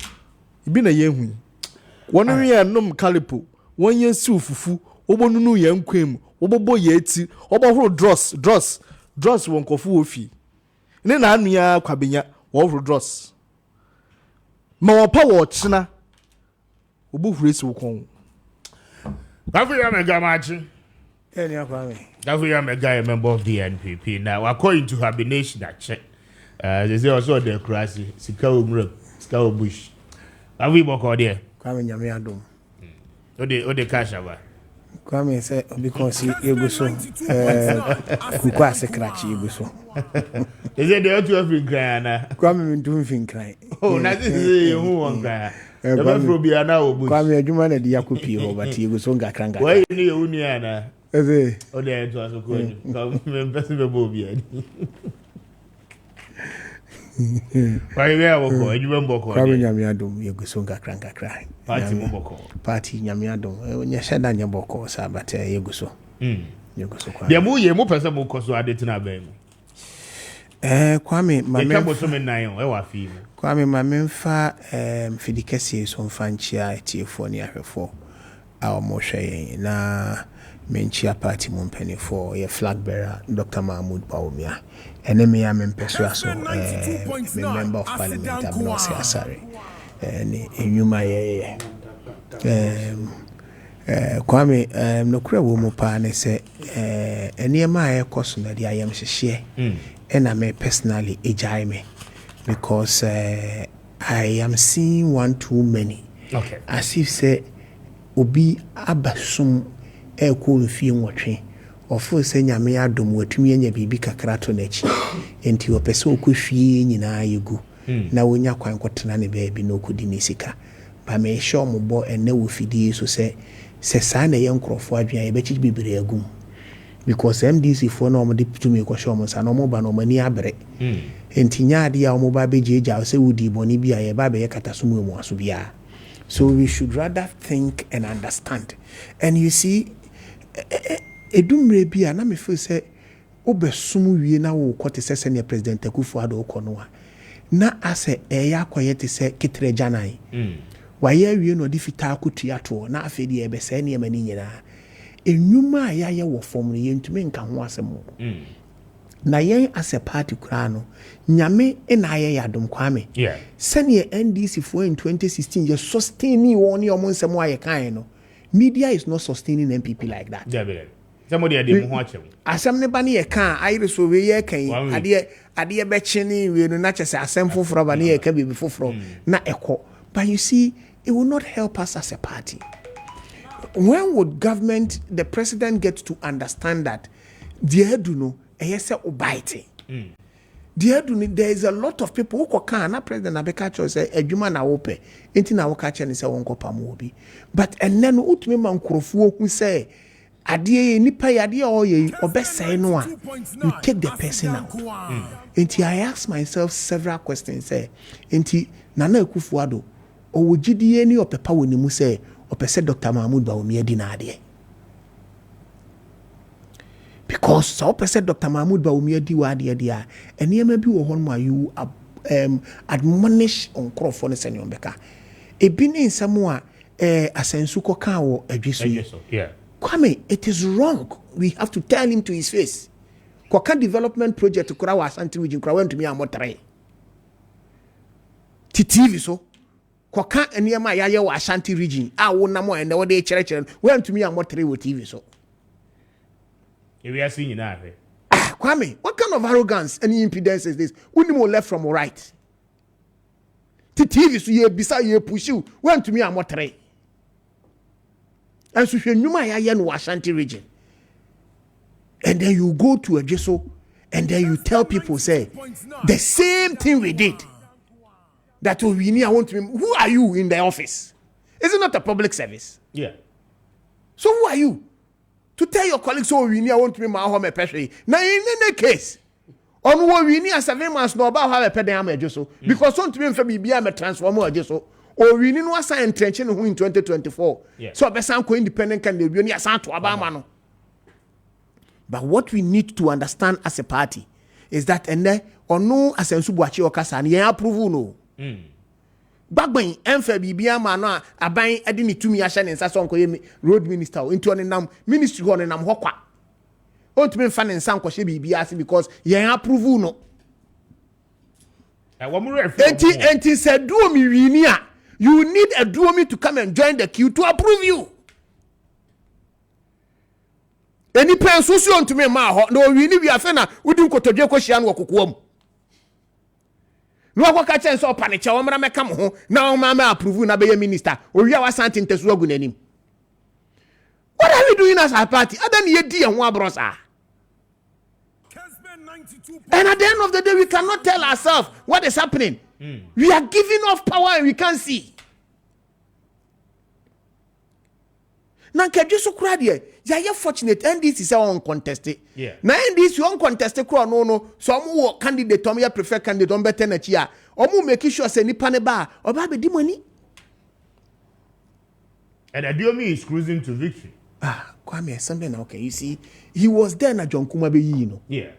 Ibi na yehu. One year nom kalipo. 1 year su fufu. Obo nunu ye nkwem. Obo ye eti. Obo horo dross won kofu ofi. Ne na anu ya kwabenya wo horo dross. Ma wo pa wo china. Obo huresi wo kon. Kafuya mega machi. Kafuya mega a member of the NPP. Now according to her nation that check. They say also the crazy Sikaw Bush. Have we work out there? Kwame nyame adom. O de cash aba. Kwame say because he go so kuku asekrachi go so. They say they ought to have been crying. Kwame me do fin cry. Oh, na this is who won cry. The man be ana obush. Kwame adwuma na de yakopi ho but he go so ngakranga. Why ni uni ana? Eze. O de to aso ko ni. Come me person be bo bi ani. Why we are boko? You remember boko? Kwame Nyamiadum yeguso nkakra. Party boko. Party Nyamiadum. Nya sheda nya boko sa but yeguso. Yeguso kwa. Dia mu ye mu pese mu koso ade tina ben. Kwame mame. Ye boso me nan e wa fi mu. Kwame mame mfa fidikesi so mfa nchia etiefo ne ahwefo a mo hwe na menchia party mo mpanifo ye flag bearer Dr. Mahmoud Bawumia enemy ya mempeso aso member of parliament Abnosi Asare ni enyuma ye Kwame no kura wo mo pa ne se enema a ekoso na dia yam hyehye and me personally ejai me because I am seeing one too many. Okay. As if say obi abasum e ko mfie nwotwe ofo se nyame adom watumi anya bibi kakra to nachi enti opese okohwie nyina yegu na wonya kwan kotena ne baabi na okodi ne sika ba me show mo bo ene wo fidie so se sa na ye nkrofo adwan ye bechi bibire agum because MDC for no mo de tumi ko show mo sa no mo ba no mani abre enti nyaade ya mo ba bejeja se wudi boni bia ye ba be ye katasumu mu aso bia. So we should rather think and understand. And you see, edumre bia na me feel say obesumu wie na wo kote se senior president Akufo-Addo okono a na ase eya koyete se kitre janai waye wie no di fita akutua to na afedi ebe se ne mani nyina enwuma ya ye wo fom ne yentumi nka ho asemo na yen as a party kura no nyame na aye yadom Kwame senior NDC for in 2016 just sustaining one your nsem aye kan no media is not sustaining MPP like that. Somebody ade mo ho ache. Asem ne ba ne ye kan ayre so we ye kan ade be chini we no na chese asem foforo ba ne ye ka bibi foforo na eko. But you see, it will not help us as a party. When would government, the president, get to understand that there do no there is a lot of people who can na president Abeka Cho say adwuma na wo pe enti na wo ka che ne say won kopam obi but enne no utumi man krofo hu say ade nipa yade o ye obesai no a you take the person out enti I ask myself several questions say enti Nana Akufo-Addo o wogidie ni opepa woni mu say opese Dr. Mahmoud Bawumia di na ade. Because so person Dr. Mahmoud Bawumia di wa ade dia enema bi wo hon ma you admonish on crofo ne senior beka ebi ne nsamo a asensu ko kan wo adwiso yeah Kwame, it is wrong. We have to tell him to his face. Koka development project kura wa Ashanti region kura went to me amotre TV so koka enema ya ye wa Ashanti region a wo na mo ende wo de chere went to me amotre wo TV so. We are seeing now. Kwame, what kind of arrogance and impudence is this? We need more left from right. TV so ye bisa ye push you went to me amotre. And so you know Ashanti region. And then you go to a Jeso and then you tell people say the same thing we did. That we need I want to who are you in the office? Is it not a public service? Yeah. So who are you? To tell your colleagues, oh, we need I want to be my home especially. Now in any case, on what we need as 7 months no about how a pedam Jeso because some to me for be a transformer Jeso. Or we need no sign intention in 2024. Yeah. So besan ko independent candidate we need asan to Obama no. But what we need to understand as a party is that and or no asensu buachi okasa na approve no. Bagban emfa bibia ma no aban ade ni tumi ahye ne nsa so nkoye road minister into on nam ministry ho ne nam hokwa. Ontumi mfa ne nsa nkohye bibia ase because yen approve no. Enti said do mi wini a you need a duomi to come and join the queue to approve you. Any pen so to me ma no we ni we afena wudi nkotodwe kwhia no kokoam. No akwa chen so panicha wo mra meka mo ho na wo ma approve na be minister o wi awa santin tesu agu nanim. What are we doing as a party? Adan ye di ho abrosa. And at the end of the day we cannot tell ourselves what is happening. We are giving off power and we can't see. na nka so kura de ya ye fortunate NDC say on contest yeah na NDC on contest kura no so omo candidate omo ya prefer candidate on better na chi a omo make sure say nipa ne ba oba be di money and Adiomi is cruising to victory. Kwame something okay you see he was there na John Kuma be yi no Yeah.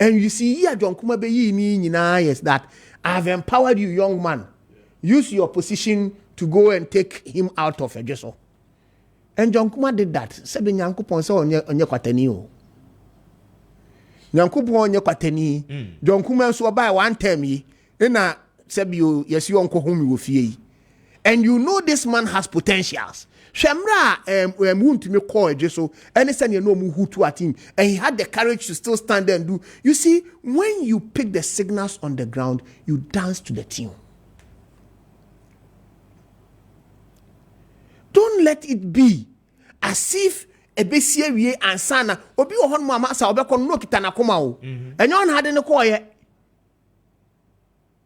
and you see here John Kuma be yi ni nyina yes that I have empowered you young man use your position to go and take him out of Ejeso. And John Kuma did that. Sabi Nyankopon say onye kwatani o. Nyankopon onye kwatani. John Kuma so buy one term yi. Na sabi you yes you onko home wo fie yi. And you know this man has potentials. Shemra wuntumi call Ejeso. Any say you know mu hutu at him and he had the courage to still stand there and do. You see when you pick the signals on the ground, you dance to the tune. Don't let it be as if a besie wie ansana obi wo hon mama sa obekọ no kita na koma o enye on hade ne ko ye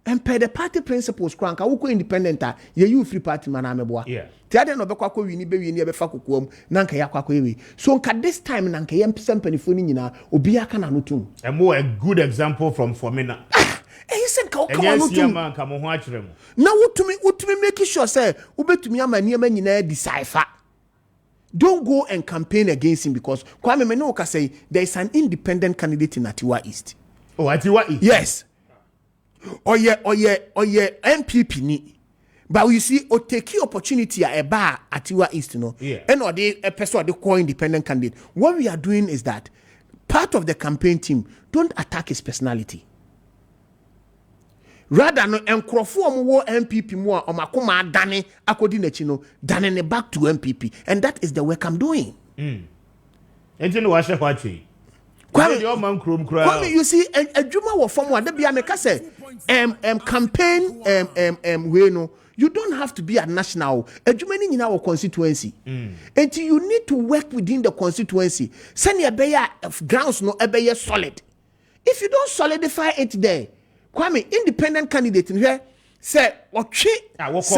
and per the party principles kranka wo ko independent ye you free party man ameboa yeah ti ade no obekọ akọ wi ni be wi ni e be fa kokoam na nka yakọ akọ ewe so nka this time na nka ye mpesa mpanifo ni nyina obi aka na no tum and more a good example from Formina. He said ka come on to man come ho akire mo na wotumi make sure say ubetumi amaniema nyina decipher. Don't go and campaign against him because Kwame Menoka say there is an independent candidate in Atiwa East. Oh, Atiwa East. Yes. Oye MPP ni. But you see, o take opportunity a bar Atiwa East, you know. Yeah. And or they a person they call independent candidate. What we are doing is that part of the campaign team don't attack his personality. Rather no enkrofo omo MPP mo omakoma adane akodi nachi no dane back to MPP and that is the work I'm doing. Enti no wa hye kwachi. Kwame you see adwuma wo form one bia meka say campaign we no you don't have to be a national adwuma ni nyina wo constituency. Enti you need to work within the constituency. Send your grounds no ebeye solid. If you don't solidify it there Kwame independent candidate in here say otwe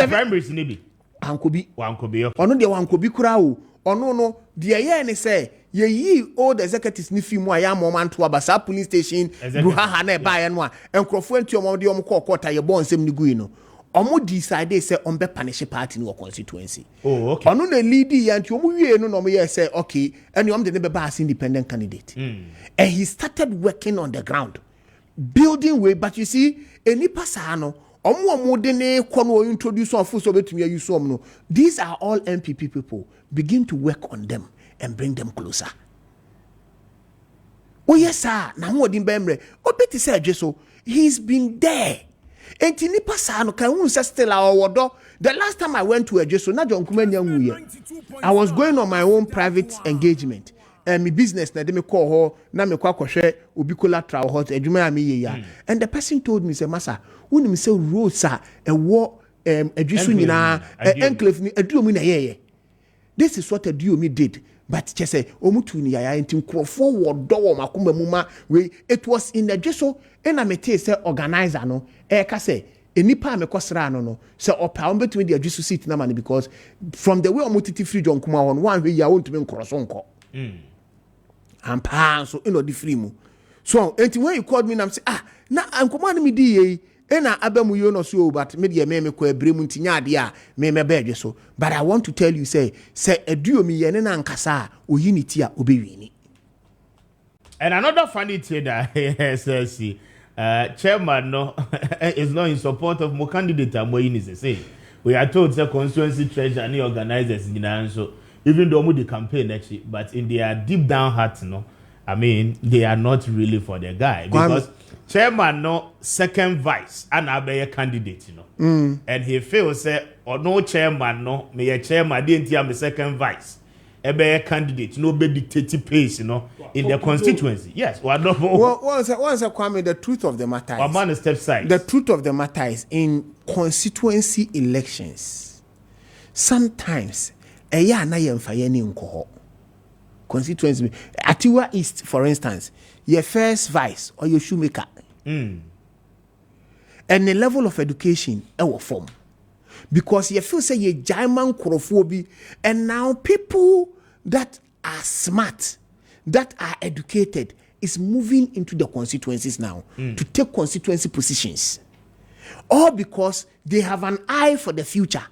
primaries ni bi Ankobi ono de Wankobi kura o ono no de ye ne say ye yi old executives ni fi mu aya moment to abasa police station bruhaha na ba ye no a enkrofo antu omo de omo kokota ye bon nsem ni gui no omo decide say on be punish party in constituency. Oh okay ono na lead ye antu omo wie no omo ye say okay and omo de ne be ba as independent candidate and he started working on the ground building way but you see any pasa no omo de ne kono introduce on full so betumi use om no these are all MPP people begin to work on them and bring them closer. Oh yes sir na ho odin bemre obeti say Jeso he's been there enti ni pasa no kan hu say still our wodo the last time I went to Jeso na John Kuma nyanwu I was going on my own private engagement and my business na dem call her na me kwa kwhwe obi collateral hot adwuma am ye ya and the person told me say masa unim say rosa ewo adwisu nyina enclave ni aduomu na ye this is what aduomu did but che say omutu ni ya enti nkrofo wodo wo makoma mu ma we it was in the Jeso and I tell say organizer no ka say enipa me kwasra no say opa on between the adwisu seat na man because from the way omutiti free John Kuma on one way ya won't me nkroso nko and pan so the free mu so enti when you called me and I'm say na ankomane me di ye na abamu yo no so but me de me ko abremu nti nya ade a me bedwe so but I want to tell you say aduomi ye ne na nkasa oyiniti a obewini. And another funny thing that SLC chairman no is not in support of more candidate Amoyin is say we are told the constituency treasurer and organizers in so even though the campaign actually, but in their deep down heart, no, I mean, they are not really for the guy because chairman no second vice and a candidate, you know, and he feels say or no chairman no, me a chairman didn't have the second vice, a candidate, no be dictating pace, you know, in the constituency. Yes, once I Kwame, the truth of the matter is, man step side. The truth of the matter is in constituency elections, sometimes. Eya na yemfa ye ni nkoho constituency Atiwa East for instance your first vice or your shoemaker and the level of education e form because you feel say ye German krofo bi and now people that are smart, that are educated, is moving into the constituencies now to take constituency positions. All because they have an eye for the future.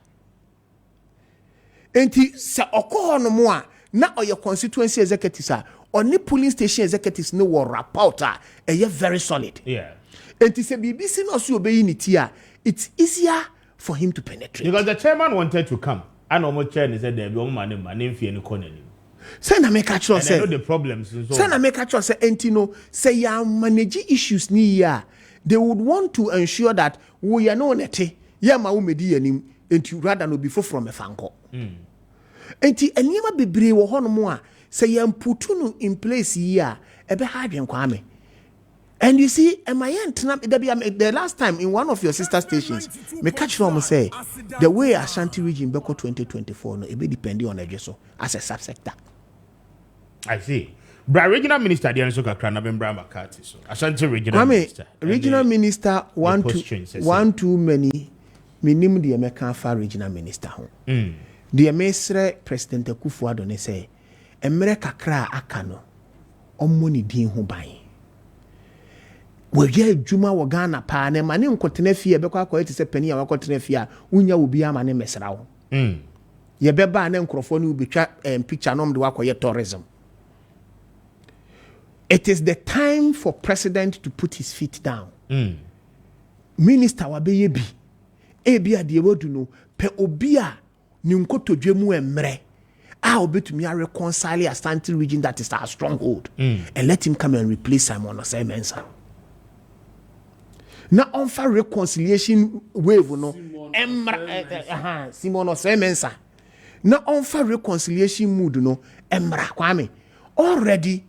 And sa okoho no mo a na your constituency executives are only polling station executives no were rapport very solid. Yeah. And say BBC no so obey in it, it's easier for him to penetrate. Because the chairman wanted to come. And almost chair said there be man fear no corner. Say na make actual say. I know the problems. Say na make actual say entino say ya manage issues ni ya. They would want to ensure that we are no nete ya ma umedi anim enti rather no before from a fanko. Enti enima bebre wo ho no mo a say ya putu no in place here ebe ha adwen Kwame. And you see, the last time in one of your sister stations, me catch them say the way Ashanti region beko 2024 no, it be depending on the as a subsector. I see. Bra regional minister the also kakra na ben Bra Makati so. Ashanti regional minister. Regional minister one too many minimum the American far regional minister ho. The Mesre President Akufo-Addo ne say emre kakra aka no omoni din ho ban. We get Juma Wagana pa ne mane nkotena fie be kwa kwete se pani a wakotena fie a unya obi ama ne mesra wo. Ye beba na nkrofo ne ubetwa picture nom de wakoye tourism. It is the time for president to put his feet down. Minister wa be bi. E bia de wodu no pe obi a ni nkotodwe mu emre. A obetumi a reconcile Ashanti region that is our stronghold. And let him come and replace Simon Osei Mensah. Na onfa reconciliation wave no Simon Osei Mensah. Na onfa reconciliation mood no emra Kwame. Already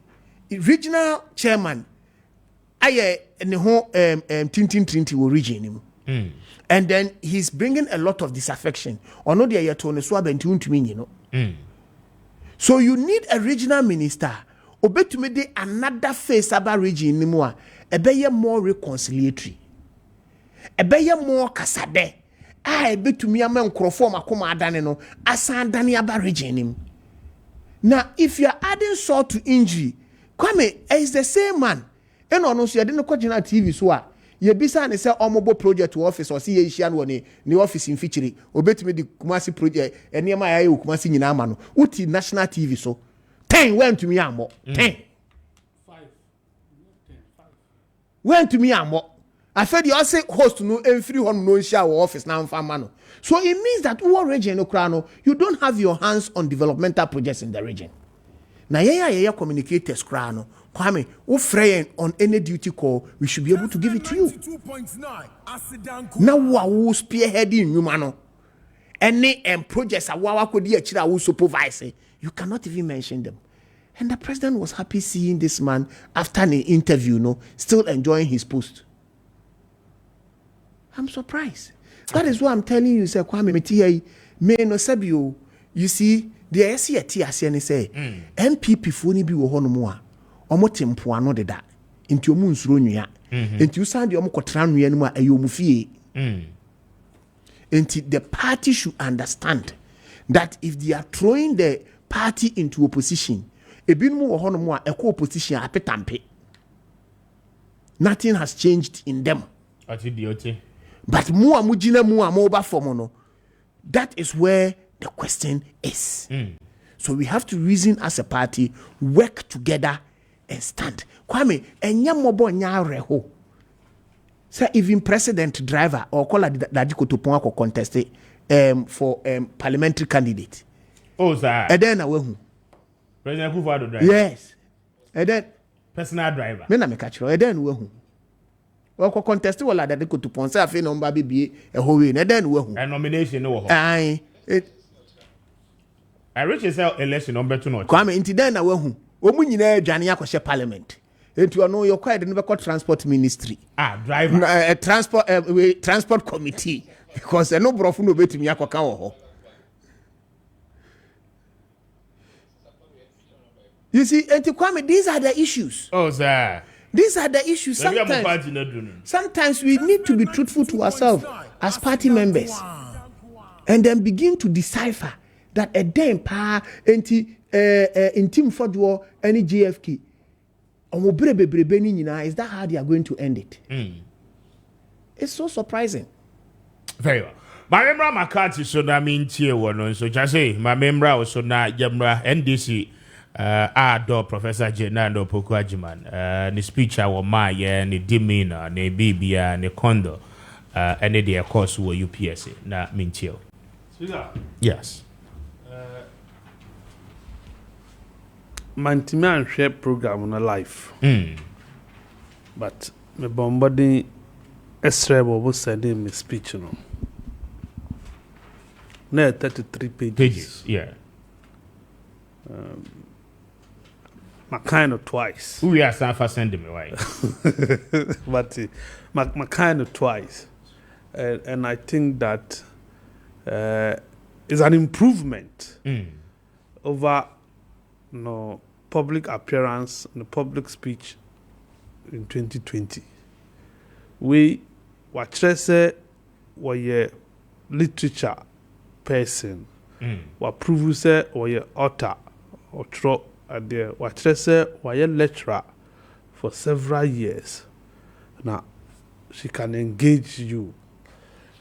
regional chairman aye ne ho tintin wo region him. And then he's bringing a lot of disaffection. Ono de yeto ne so abenti untumi nyi no. So you need a regional minister obetumi de another face about region ni mu a ebeye more reconciliatory. Ebeye more kasade. Ebetumi ama nkrofo makoma adane no asan dane aba region nim. Now if you are adding salt to injury, Kwame is the same man. Eno no so ye de no kogina TV so a ye bisa ne se omobo project office or see ye hia no ne office in feature obetumi de Kumasi project enema ya ye Kumasi nyina ama no uti national TV so 10 went to me amo 10 5 went to me amo I said you say host no free home no share office na mfama no. So it means that our region no krano you don't have your hands on developmental projects in the region. Na ye communicators krano Kwame wo frey on any duty call we should be able to give it to you. Now wo spearheading nyuma no any projects awa kodi akira wo supervise you cannot even mention them. And the president was happy seeing this man after an interview no still enjoying his post. I'm surprised. That is why I'm telling you, say Kwame Metiye, me no sabio. You see, the SCT asiani say, MPP funi bi wo hono mo a, omo tempo ano de da. Nti omu nsuro nwia. Nti usan de omo kotra nwia no mu a ayomu fie. Nti the party should understand that if they are throwing the party into opposition, ebinmu wo hono mo a eko opposition apetampe. Nothing has changed in them. But more mujina more mobile form that is where the question is. So we have to reason as a party, work together and stand. Kwame, enya mobo nya reho. Say even president driver or call Dadiko to pon contest for parliamentary candidate. Oh sir. And then awehu. President Akufo-Addo driver. Yes. And then personal driver. Me na me catch and then wehu. Well, contest wala that they could to ponse afi no mba bibie e ho we na den wo hu. A nomination no ho. Ai. I reach yourself election number 2 not. Kwame inti den na wo hu. Omu nyina adwane akɔhye parliament. Enti ono your quite the be transport ministry. Driver. Transport committee because no brofo no betumi akoka wo ho. You see, enti Kwame, these are the issues. Oh sir. These are the issues. Sometimes we need to be truthful to ourselves as party members and then begin to decipher that a damn pa enti Intim Fodwo, any GFK. Is that how they are going to end it? It's so surprising. Very well. My member McCarthy so na mean tier one so just say my member also na Yamra NDC do Professor Jenando Pokuajiman ni speech our my ni demeanor ni bibia ni condo and the course were UPSA na mean tier. Yes. Mantimi share program on a life. But me bombarding Esrebo was sending me speech, you know. No, 33 pages. Yeah. My kind of twice. We are for sending me right. But my kind of twice. And I think that is an improvement over public appearance and public speech in 2020. We were literature person. We prove say we author or throw at the we lecturer for several years. Now she can engage you.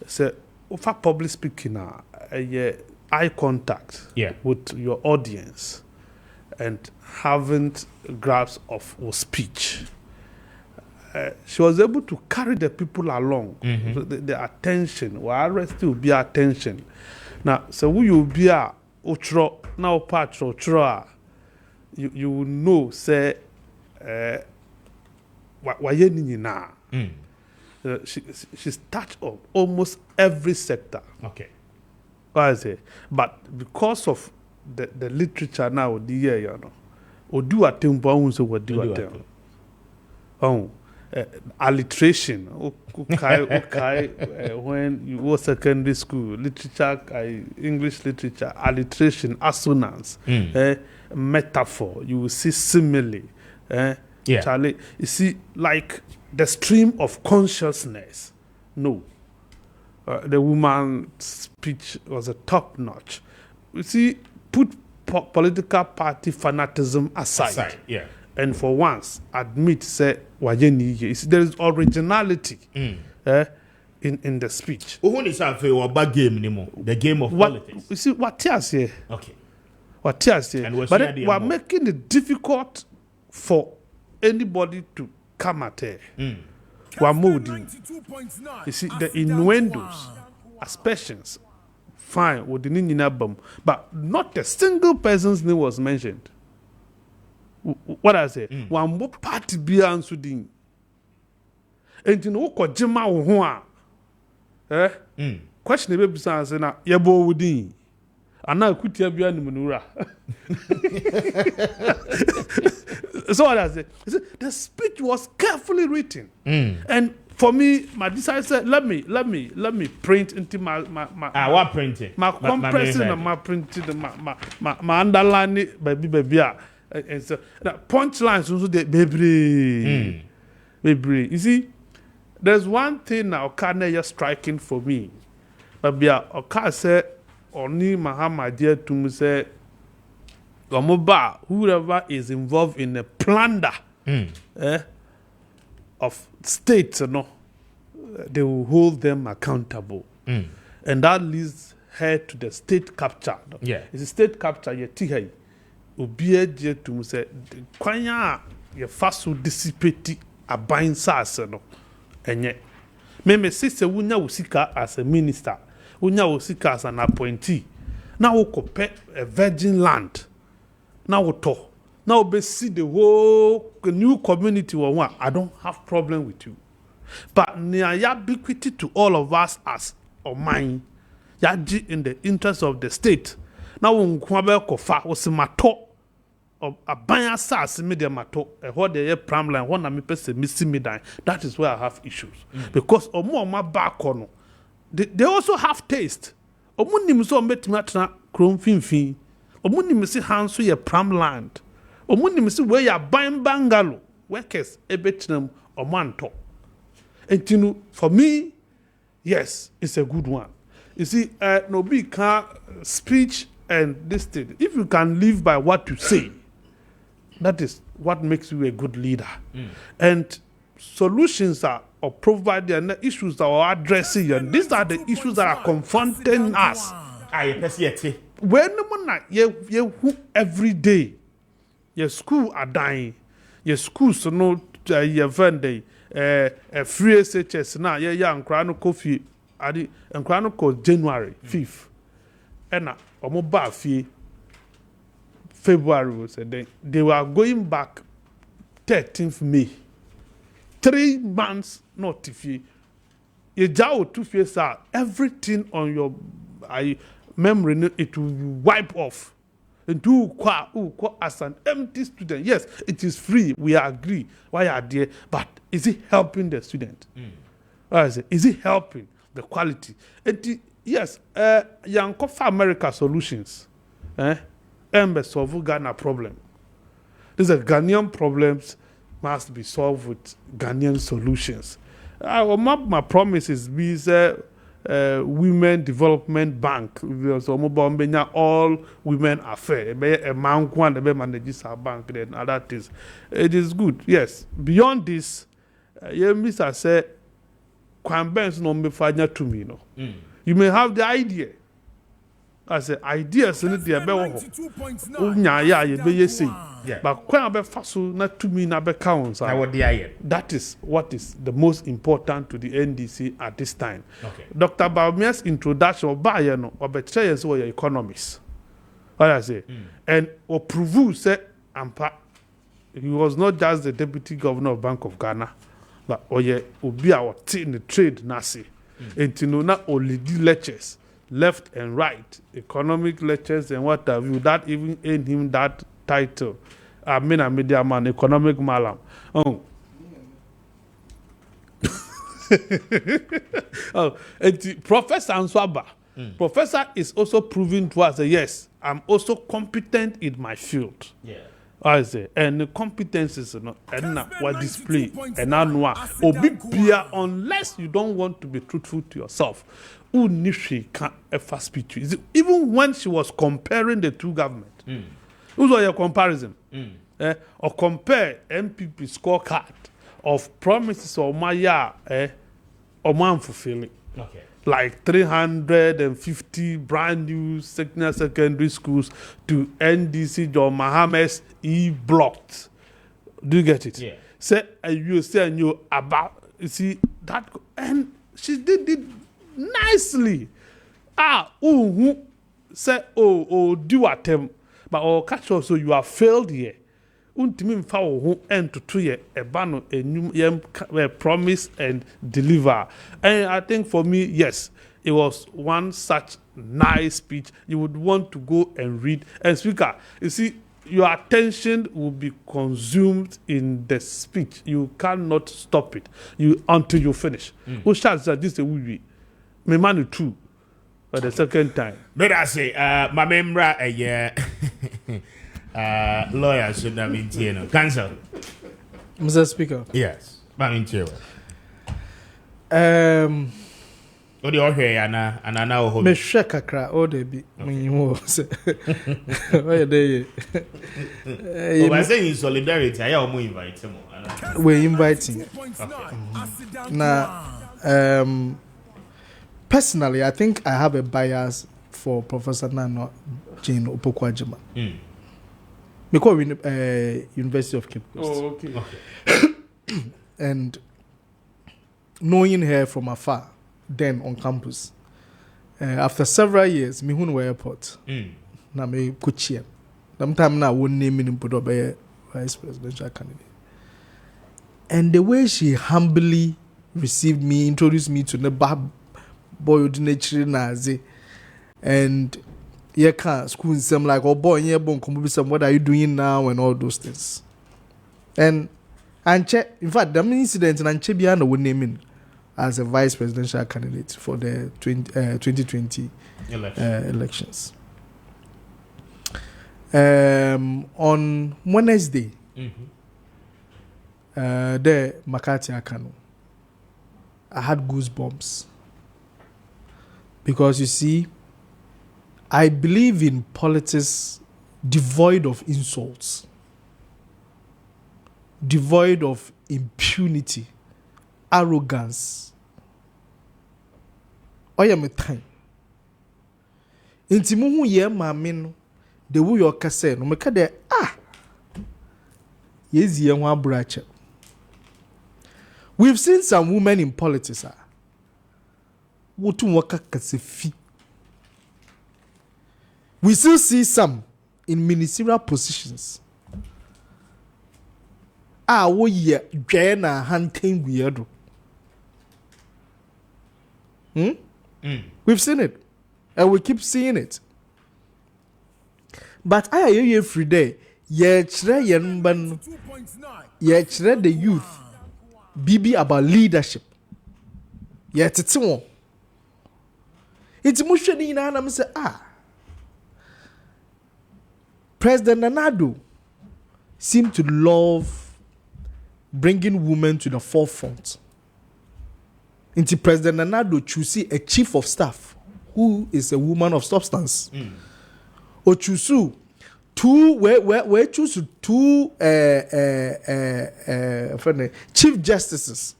So for public speaking eye contact with your audience and having grasp of speech. She was able to carry the people along. The attention, where still be attention. Now, so we will be a utro now part utro. You will know say what you na. She's touched on almost every sector. Okay. What I say, but because of the literature now, the year you know, or do a tempo so what do a tempo. Oh. Alliteration, when you were secondary school, literature, English literature, alliteration, assonance, metaphor, you will see simile. Charlie, you see, like the stream of consciousness. No. The woman's speech was a top notch. You see, put political party fanatism aside. And for once, admit, say, there is originality in the speech. Who is a game anymore? The game of politics. You see, what tears here? Okay. What tears here? But we are making it difficult for anybody to come at her. We are molding. You see, the innuendos, aspersions, fine, with the Ninabum, but not a single person's name was mentioned. What I say? One more party be answering. And you know, Kojima question the baby say na yebo wudi. Ana kutia bia ni munura. So what I say? The speech was carefully written. And for me, my design said, let me print into my what printing? My compressing and my printing my underline baby. And so that punchlines also the baby. You see, there's one thing now kind of striking for me. But Oka said, Oni Mahama dear to me say, whoever is involved in a plunder of states, they will hold them accountable. And that leads her to the state capture. It's a state capture, Obie je to me say kwanya ye faso dissipate aban sase no enye me sister wunya usika as a minister wunya usika as an appointee na wo kope a virgin land na wo to na wo be see the whole new community one. I don't have problem with you, but near ubiquity to all of us as Oman yaji in the interest of the state. Now wo nkwabe kofa wo se mato abanya sas me de mato what the pram line one na me pese missing me dan. That is where I have issues. Because omo back on they also have taste. Omo nim so metimi atena krom finfin. Omo nim se hanso ye pram land. Omo nim se where ya ban bangalo workers ebetinam omo anto. And for me, yes, it's a good one. You see, no be can speech and this thing. If you can live by what you say, that is what makes you a good leader. And solutions are or provided and the issues that are addressing, and these are the issues that are confronting us. When you every day, your school are dying, your schools no your vendor free SHS now, young crown coffee, and crown called January 5th. And a mobile fee February was a day. They were going back 13th May. 3 months not if you jaw 2 years out, everything on your memory it will wipe off. And do as an empty student. Yes, it is free. We agree. Why are there? But is it helping the student? Is it helping the quality? Yes, young for America solutions. Solve Ghana problem. These are Ghanaian problems must be solved with Ghanaian solutions. My promise is Women Development Bank. All women affair. A man one manages our bank and other things. It is good. Yes. Beyond this, Mr. say, Kwame no me fanya to me no. You may have the idea. I say ideas in the but when I fasu not to me na be counts. That is what is the most important to the NDC at this time. Okay. Dr. Baumia's introduction of Bayano or betrayers were economists. What I say, and or prove say he was not just the deputy governor of Bank of Ghana, but be our in the trade nasi. And to know not only the lectures left and right, economic lectures and what have you, that even earned him that title. I mean, a media man, economic malam. Oh. And Professor Answaba. Professor is also proving to us that yes, I'm also competent in my field. Yeah. I say, and the competences and what display and now unless you don't want to be truthful to yourself, Unishi can't ever speak to you. Even when she was comparing the two governments, who's your comparison? Or compare MPP scorecard of promises of Maya or man fulfilling. Okay. Like 350 brand new secondary schools to NDC John Mohammed's blocked. Do you get it? Yeah. Say you say and you about you see that and she did it nicely. Say do attempt, but catch also you have failed here. Untimi mfa wo ho entoto ye eba no enum promise and deliver. And I think for me, yes, it was one such nice speech you would want to go and read. And speaker, you see, your attention will be consumed in the speech. You cannot stop it until you finish. Who shouts that this we me man too for the second time. But I say, my member lawyer should have been here. Cancel. Mr. Speaker. Yes. I'm here. What do you hear, Anna? And I know me share kakra all the be when you say. Why they? I say in solidarity, I am invite him. We're inviting. Now, personally, I think I have a bias for Professor Nano Jane Opokwajima. Because University of Cape Coast. Oh, okay. And knowing her from afar, then on campus, after several years, me who airport, na me kuchia. Sometime now won't name me in vice presidential candidate. And the way she humbly received me, introduced me to the bab boy nature nazi, and school in some like oh boy what are you doing now and all those things. And in fact the incident and Anche Biano would name him as a vice presidential candidate for the 2020 elections. On Wednesday, the Maakye Akano, I had goosebumps because you see, I believe in politics devoid of insults, devoid of impunity, arrogance. Oya me time. Inti mu hu ye maame no de wo yo kase no me ka de yezi ye ho abrache. We've seen some women in politics wotu waka kasefi. We still see some in ministerial positions. Wo ye dwe na hanten guedo. We've seen it. And we keep seeing it. But I hear every day, ye chere the youth bibi about leadership. Ye tete won. It's mushwe ni na me say President Nana seemed to love bringing women to the forefront. Into President Nana choose a chief of staff who is a woman of substance. Or choose where choose two chief justices.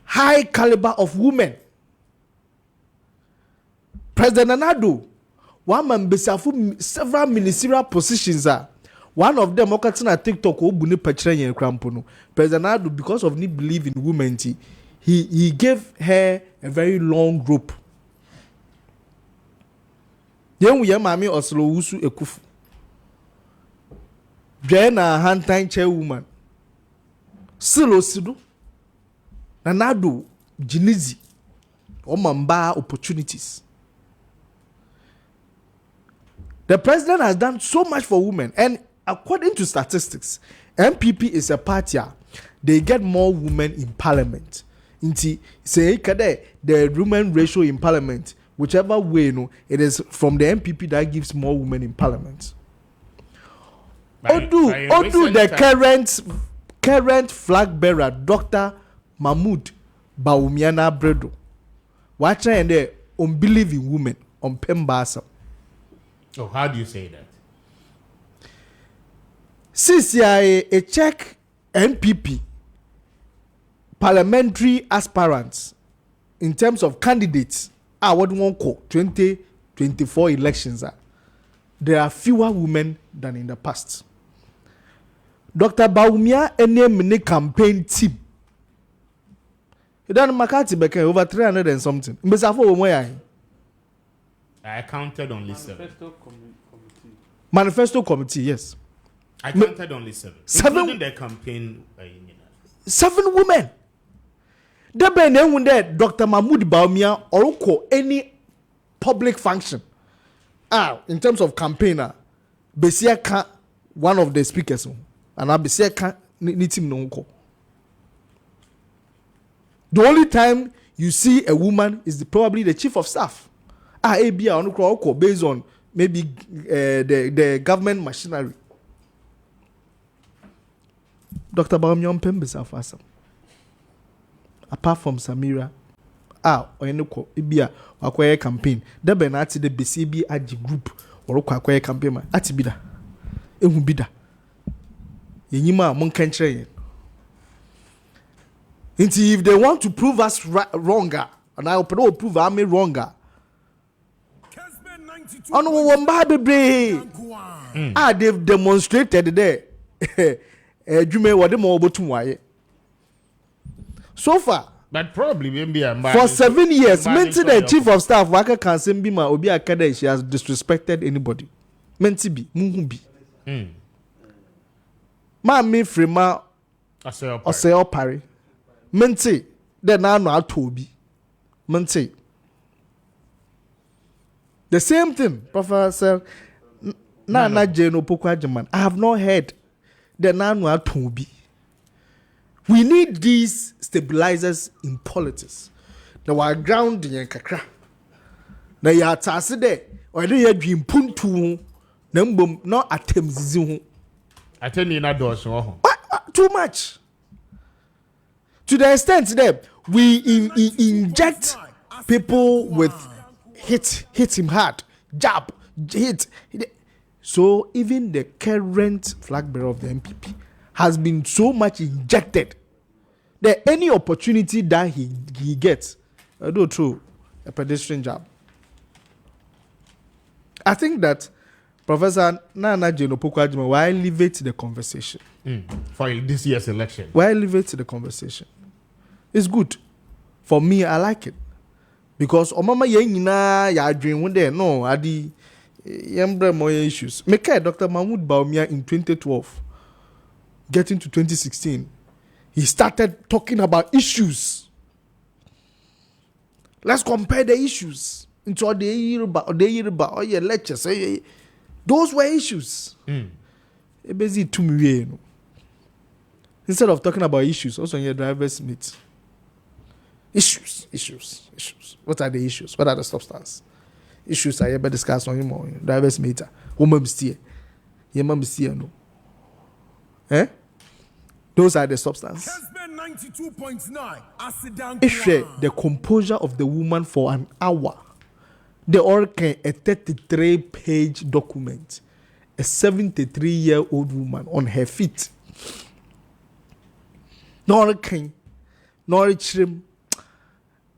High caliber of women. President Nana one man besafu several ministerial positions one of them okatina TikTok obuni pechre yen krampo. President Nana because of need believe in women he gave her a very long rope. Yen we mami oslo wusu ekufu. Jena hantan che woman. Silo sidu. Nanado jinizi. Omamba opportunities. The president has done so much for women, and according to statistics, MPP is a party. They get more women in parliament. Inti say the women ratio in parliament, whichever way it is from the MPP that gives more women in parliament. Odu the current flag bearer, Dr. Mahmoud Bawumiana Bredo. Watch and there unbelieving women on Pembasa. Oh, how do you say that? Since a check NPP parliamentary aspirants in terms of candidates, what one call 2024 elections there are fewer women than in the past. Dr. Bawumia any campaign team. He done Makati Beke over 300 and something. I counted only 7. Manifesto committee, yes. I counted only 7. Including the campaign. 7 women. There be no Dr. Mahmoud Bawumia or any public function. In terms of campaigner, Besia one of the speakers, and Besia need him no. The only time you see a woman is probably the chief of staff. Based on maybe the government machinery. Dr. Bawumia Pembesa Fasam. Apart from Samira, Oyenoko, Ibia, Aquaya campaign, the Benati the BCB Aji group, or Aquaya campaign, Atibida, Ehubida, Yima, Monkentre. If they want to prove us wronger, and I will prove I'm wronger. They've demonstrated there. So far, but probably maybe for 7 years, Menti the chief of staff Waka Kansen Bima Obi Akade, she has disrespected anybody. Menti bi, Muhubi. Mami Frima Oseo Pari. Menti, then I know Toby. Menti. The same thing, Professor Nana Jeno Pokwajaman. I have not heard the Nanu Toby. We need these stabilizers in politics. Now our ground in kakra. Now ya tase de or do you dream puntu nambum no attempts attending na doors too much. To the extent that we inject people with hit him hard, jab, hit. So even the current flag bearer of the MPP has been so much injected that any opportunity that he gets, do through a pedestrian jab. I think that Professor Nana Jane Opoku-Agyeman will elevate the conversation. For this year's election. Will elevate the conversation. It's good. For me, I like it. Because Omama Yenina ya dream one day. No, Adi Yembre more issues. Make Dr. Mahmoud Bawumia in 2012. Getting to 2016. He started talking about issues. Let's compare the issues. Into the Yoruba, or your lectures. Those were issues. Busy to me, instead of talking about issues, also in your driver's meet. Issues. What are the issues? What are the substance? Issues I ever discussed on your driver's meter. Woman steer. Your mom steer no. Those are the substance. Kessben 92.9. If the composure of the woman for an hour, the organ a 33-page document, a 73-year-old woman on her feet. Nor king, nor trim.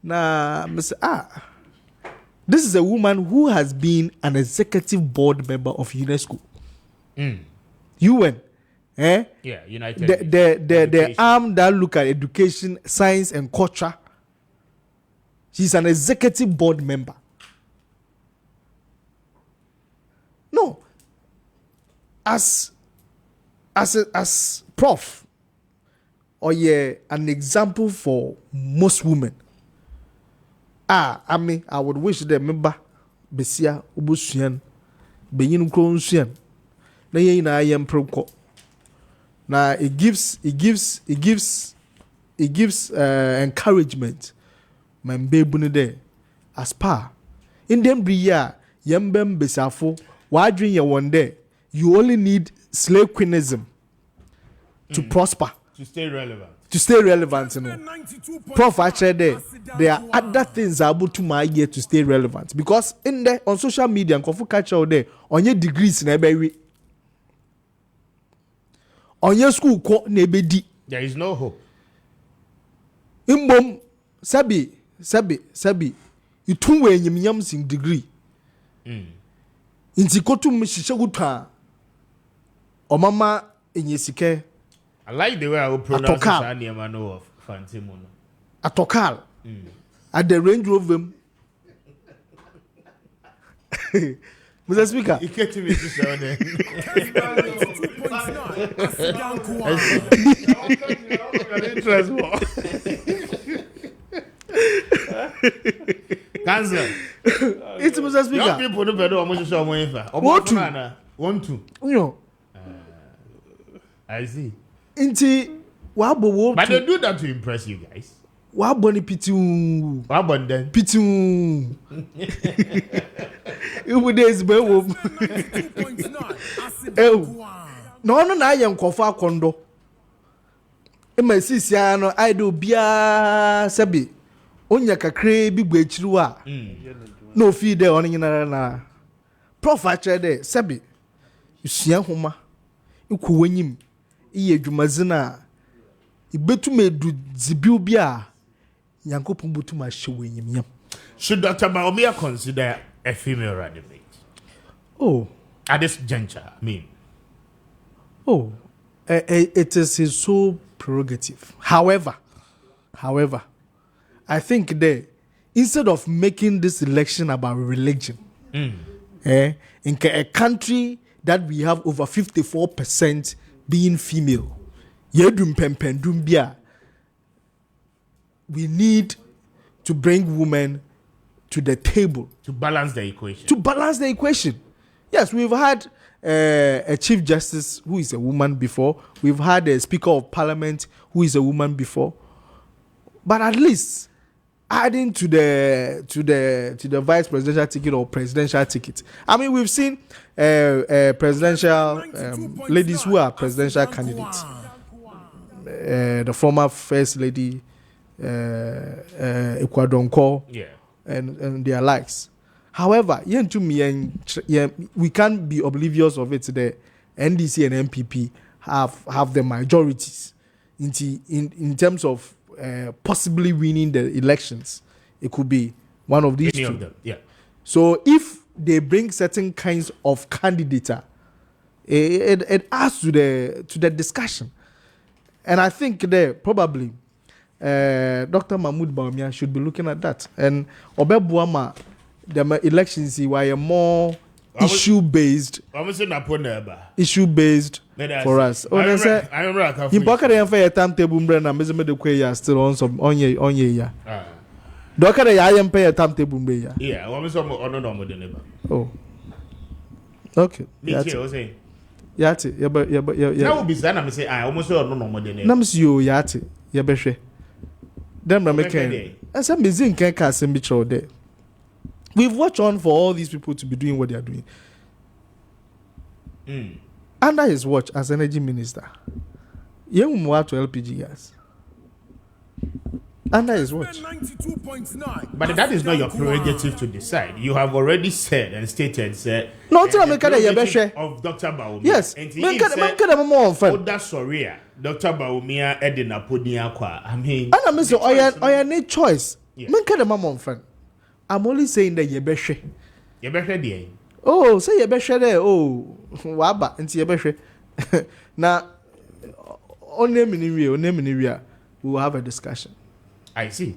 Nah, Mr. This is a woman who has been an executive board member of UNESCO. UN. Yeah, United. The arm that look at education, science, and culture. She's an executive board member. No. As prof, or an example for most women. I would wish the member Besia Ubusian, Beyin Kronsian. Na yam proko. Now it gives encouragement. Man baby there as pa. In them bria yambem besafo. Why drink your one day? You only need slave queenism to prosper. To stay relevant. You know. Prof, actually, there are other things able to my year to stay relevant. Because in there, on social media, and Kofu culture there, on your degrees, on your school, there is no hope. Imbom, Sabi, you two way in sing degree. Inti kotu mishishaguta, or mama in yesike. I like the way I will pronounce Animano of Fantimono. Atokal. At the Range Rover. Mr. Speaker. You get to me to show them. Cancer. It's Mr. Speaker. Young people don't better almost show more info. Want to. You know. I see. Inti wabo. But they do that to impress you guys. Waboni pitu. Wabon then. Pitu. Ibu days be wo. No na yem kofa kondo. E ma sisi ano I do bia sabi. Onya kakre bi gba echiru a. No fi de on nyina na. Prof actually there sabi. Usua homa. Iku wanyim. Iye dwumazina ibetume du zibiu bia yankopon butuma hyewenyim. Should Dr. Bawumia consider a female running mate? Oh, at this juncture, I mean. Oh, it is his sole prerogative. However, I think that instead of making this election about religion, in a country that we have over 54% being female, we need to bring women to the table to balance the equation. Yes, we've had a chief justice who is a woman before. We've had a speaker of parliament who is a woman before. But at least adding to the vice presidential ticket or presidential ticket. I mean, we've seen presidential ladies who are presidential candidates. The former first lady, Ekwadonko, and their likes. However, we can't be oblivious of it. The NDC and MPP have the majorities in terms of possibly winning the elections. It could be one of these Any two. of them, yeah. So if they bring certain kinds of candidate, it adds to the discussion. And I think that probably Dr. Mahmoud Bawumia should be looking at that. And Obebuama, the elections were more issue-based for us. I remember You book at the timetable and I'm still on your Doka de yayem pay a timetable be ya. Yeah, I was on the neighbor. Oh. Okay. Yati, say. Yati, yeah. That would be Zana, I say, I almost don't know more than Nams you yati, ya beshe. Dem na make. And some bizin can cast and be there. We've watched on for all these people to be doing what they are doing. Under his watch as energy minister, you move to LPG gas. Under his watch. 92.9. But that is not your prerogative to decide. You have already said and stated, No, tell me, can I of Dr. Baumia. Yes, man, can I more fun? Oh, that's sorry. Dr. Baumia, Edina Pudia Qua. I mean, and I miss I need choice. Man, can I more fun? I'm only saying that you beshe. You better dear. Oh, say you beshe there. Oh, waba, and see you beshe. Now, on name in area, we will have a discussion. I see.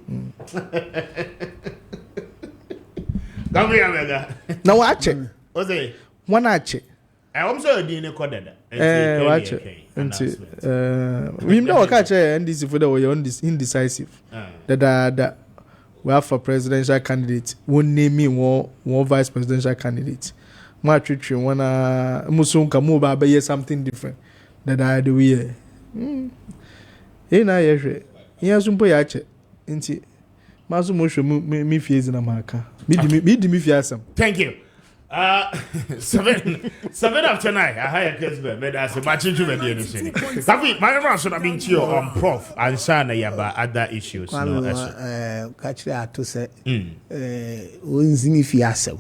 Come here, Mega. Now, watch it. What's it? One watch it. I also didn't call that. Watch it. We know catch NDC for the way indecisive. That we have for presidential candidate. One name me one vice presidential candidate. My treat one Musun Kamuba be something different. That I do here. Hey, now yes, yache. Inti mazu mosho me fiezi na maka me di me fiasam. Thank you. 7 after 9 I hire Kessben but as a matching to the anything. Tapi my man should have been to your on prof and sana yaba other issues no catch that to say onzini fiasam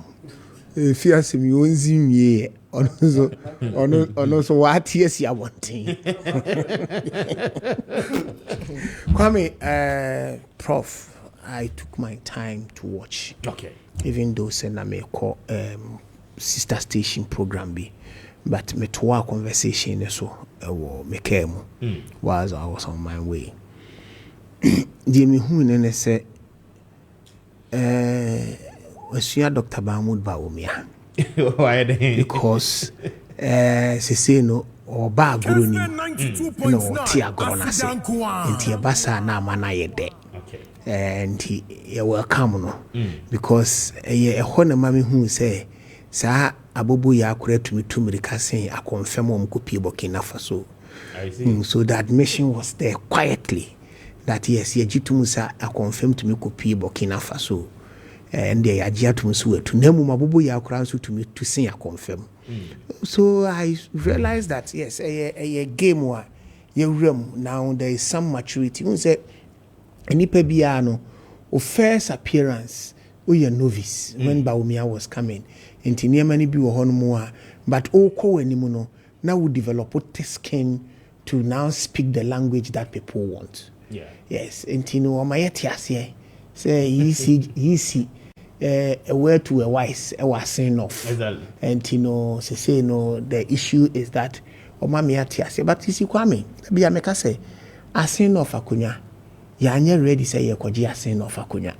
fiasam you onzini ono so what yes ya wanting. Kwame, Prof, I took my time to watch. Okay. Even though I may call sister station program be, but me to our conversation so me came was I was on my way. Jimmy who say was your Dr. Mahmoud Bawumia. Why because say no or ba guru ni no ti agoro na se nti e basa na amana ye de and he welcome no because e ho na mama hu say sa abobu ya akura tumi kasen a confirm om kopi Burkina Faso. I see. So the admission was there quietly that yes ye jitum sa a confirm to me kopi Burkina Faso and they ajiatum so to nemu mabobu ya akura so to see a confirm. So I realized that yes, a game wa ye room now there is some maturity. We say any pebiano or first appearance or your novice when Bawumia was coming. And many be more, but all ko anymore now we develop a skin to now speak the language that people want. Yeah. Yes, and my say easy. A word to a wise, I was saying off. Exactly. And say no, the issue is that Omami Atiase, but you see, Kwame, be a make say, I saying off Akunya. Yanya ready say you could just saying off Akunya.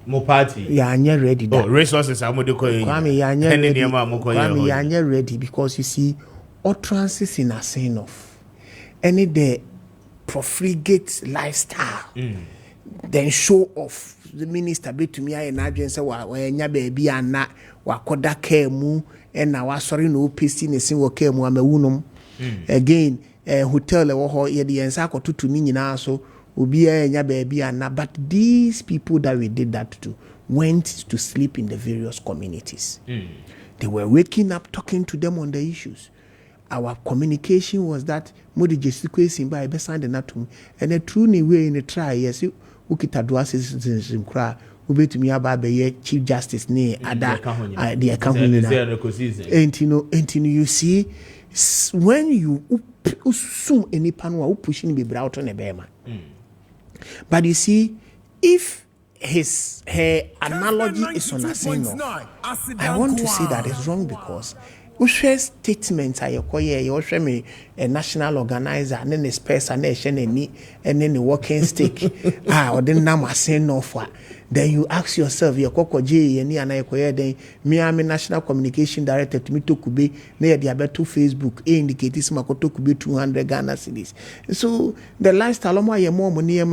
Mo party. Yanya ready. Oh, resources are more Kwame Yanya ready. Kwame Yanya ready because you see, utterances in a saying off. Any day profligate lifestyle. Then show off. The minister be to me and agent say wa nya baby ana wa koda kemu and na wa sorry no pesti ne sin wo kemu amawunom again hotel e wo ho ye de ensa akotutu ni nyina so obi nya baby ana. But these people that we did that to went to sleep in the various communities. They were waking up talking to them on the issues. Our communication was that modi jesikwe by be sand na tum and a true ni way in a try yes ukita do citizenship kra ubetumi aba be chief justice ne ada the account and you see when you assume any panwa pushing be brought on a bema. But you see, if her analogy is on a signal, I want to say that it's wrong because Ushe statements are your me a national organizer and then a space and then the working stick or then nama say no for. Then you ask yourself, your Koko J and then me I'm a national communication director to me to Kubi near the Abetu Facebook indicate this Makoto Kubi 200 Ghana cedis. So the lifestyle of my more money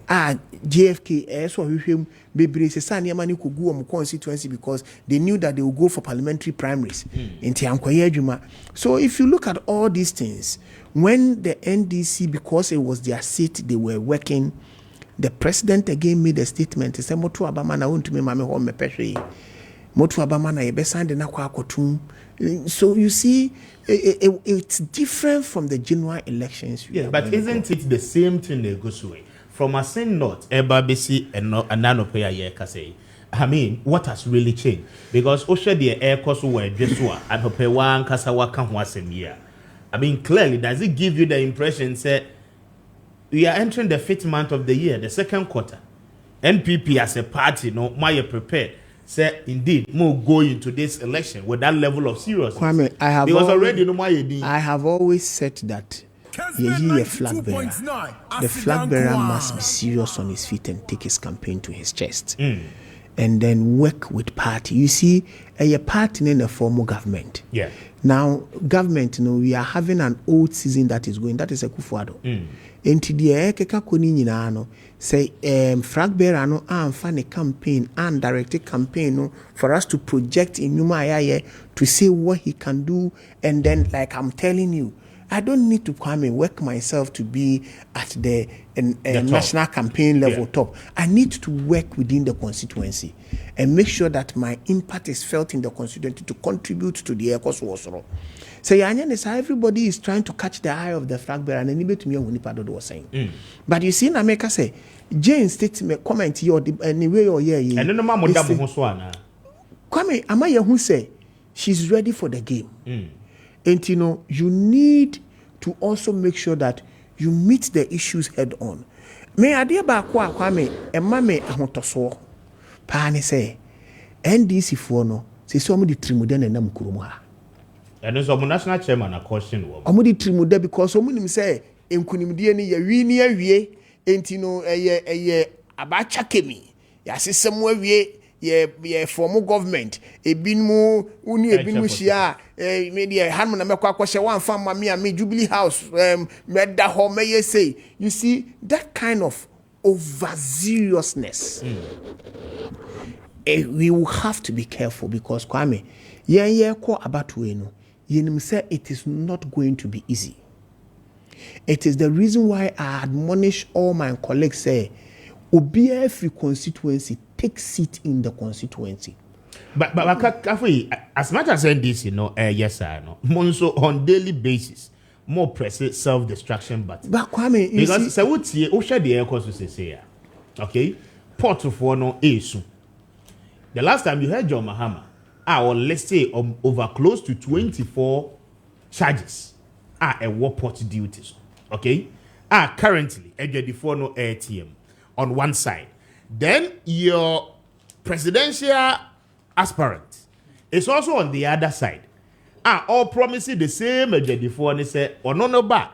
JFK so him be say Sanyamani could go on constituency because they knew that they would go for parliamentary primaries in Tiankoye. So if you look at all these things, when the NDC, because it was their seat, they were working, the president again made a statement. He said, Motu Abama na won't me mame home peshe. Motu Abama na yebesande na kwa kotum. So you see, it's different from the general elections. Yeah, but isn't it the same thing they go through? From a saying not eba besi and nano pay a year kase. I mean, what has really changed? Because Osha the air cost were Jesua and pay one kasawa can once a year. I mean, clearly, does it give you the impression that we are entering the 5th month of the year, the 2nd quarter? NPP as a party, no, my prepared. Say indeed, more going into this election with that level of seriousness. Kwame, I have always said that. A flag bearer. The flag bearer must be serious on his feet and take his campaign to his chest. And then work with party. You see, a party in a formal government. Yeah. Now, government, we are having an old season that is going. That is a kufuado. Enti the keka koni nyina no say flag bearer no amfa ne campaign and directed campaign no for us to project in Numa Ayaye to say what he can do, and then like I'm telling you, I don't need to come and work myself to be at the national campaign level top. I need to work within the constituency and make sure that my impact is felt in the constituency to contribute to the ecosystem. So everybody is trying to catch the eye of the flag bearer, and anybody to me when Nipa was saying. But you see, Nameka say Jane statement comment here anyway or yeah. And then the mama Kwame Amaya who say she's ready for the game. And you need to also make sure that you meet the issues head on. Me idea ba kwa Kwame emame ahotoso pa ne say NDC for no say so mo di trimude na nam kurom ha. And so national chairman a caution wo. Omo di trimude because omo nim say enkunimdie ni ya wi ni awie entino eye abacha kemi ya sesem awie ye formal government ebinmu uni ebinmu shia media hanmu na mekwa kwahye wan fam me Jubilee House meda ho meye say. You see that kind of over-seriousness. We will have to be careful because Kwame ye ko abatwe no yenim say it is not going to be easy. It is the reason why I admonish all my colleagues say Obia free constituency take seat in the constituency. But as much as NDC, yes, I know. Monso on daily basis, more press self-destruction button. But Kwame, because I would see Osha the air course to say, okay, port of no issue. The last time you heard John Mahama, let's say over close to 24 charges are a war port duties. Okay, currently before no ATM on one side. Then your presidential aspirant is also on the other side. All promising the same before and they say, or no ba,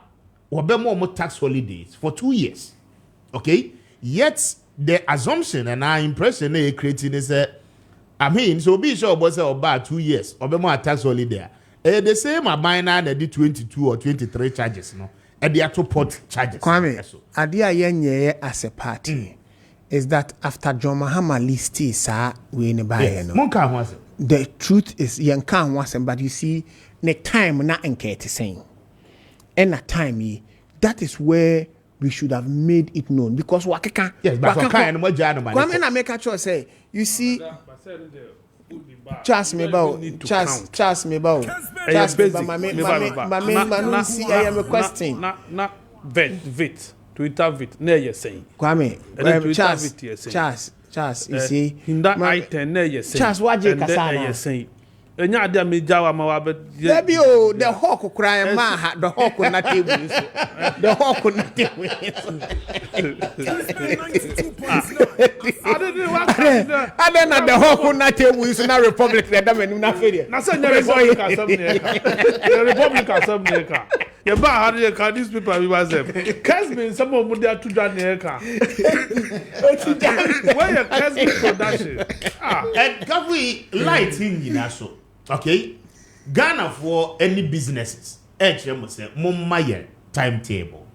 or be more tax holidays for 2 years. Okay? Yet the assumption and our impression they creating is so be sure about 2 years, or be more tax holiday. The same abina they did 22 or 23 charges, no. And the actual port charges. Kwame, adia yenye as a party. Is that after John Mahama listed, sir, we in buy no. The truth is, young can was, but you see, next time not enquete saying, and at time that is where we should have made it known because Wakaka. Yes, but Kwame na make a choice say, you see. Trust me about trust me about my see I am a question. Vet Twitter vet. Ne you saying. Kwame, Charles Charles, you see, in that item, yes, Charles, what you say? And ya dia me jawa ma wa be the hawk crying ma the hawk na table the hawk na table I don't know the hawk na table is na republic the dam na failure na say republic assembly ka ye ba ha dey ka these people we was them Kessben some of them to that near ka why your Kessben production and can we light in so okay, Ghana for any businesses, timetable.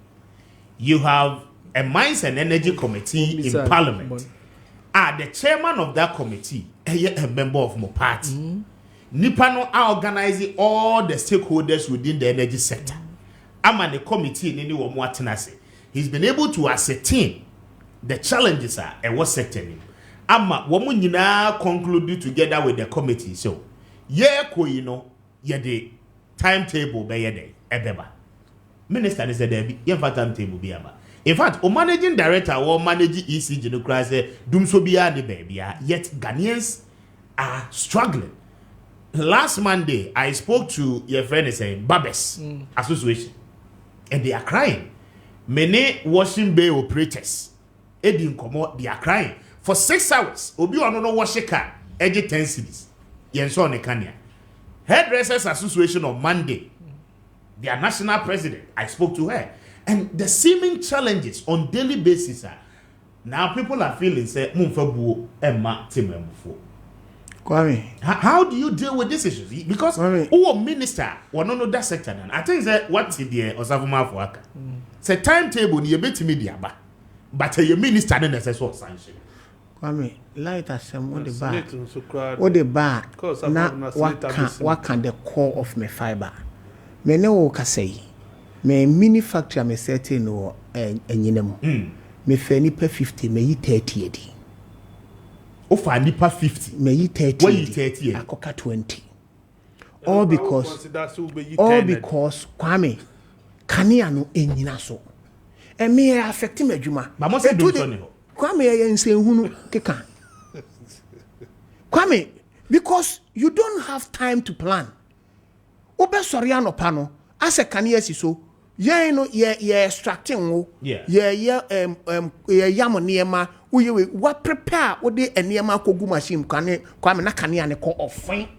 You have a Mines and Energy Committee in Parliament. The chairman of that committee, a member of my party. Nipano are organizing all the stakeholders within the energy sector. I'm on the committee in any he's been able to ascertain the challenges are and what sector. Ama woman concluded together with the committee. So the timetable be ebeba. Minister is there be timetable be aba. In fact, o managing director or managing ECG no cry say dum so bia ne baby yet Ghanaians are struggling. Last Monday I spoke to your friend saying Babes Association and they are crying. Many washing bay operators edin comot they are crying for 6 hours. Obi ono no wash car edge 10 cedis. Yenso ne Kenya. Hairdressers Association on Monday, their national president, I spoke to her. And the seeming challenges on daily basis are now people are feeling say Mumfabu Emma Timemfo. Kwame, how do you deal with these issues? Because minister or no that sector. I think that what's the Osavuma for Aka. Say timetable ni bit media but your minister then says what sanction. Kwame, light as some what the bar na what can the core of my fiber. Me no ka say. Me mini factory me setting no enyinam. Me fe nipa 50 me yi 30 edi. O fa nipa 50 me yi 30. Why yi 30? Akoka 20. All because Kwame kania no enyina so. E me affect me adwuma. Ba mo say do so ni ho. Kwame yensenhunu keka. Kwame, because you don't have time to plan. Obe sori anopa no, as a kania si so, ye no ye extracting wo. Ye yam niema, we what prepare wo de niema kogu machine Kwame na kania ne ko ofin.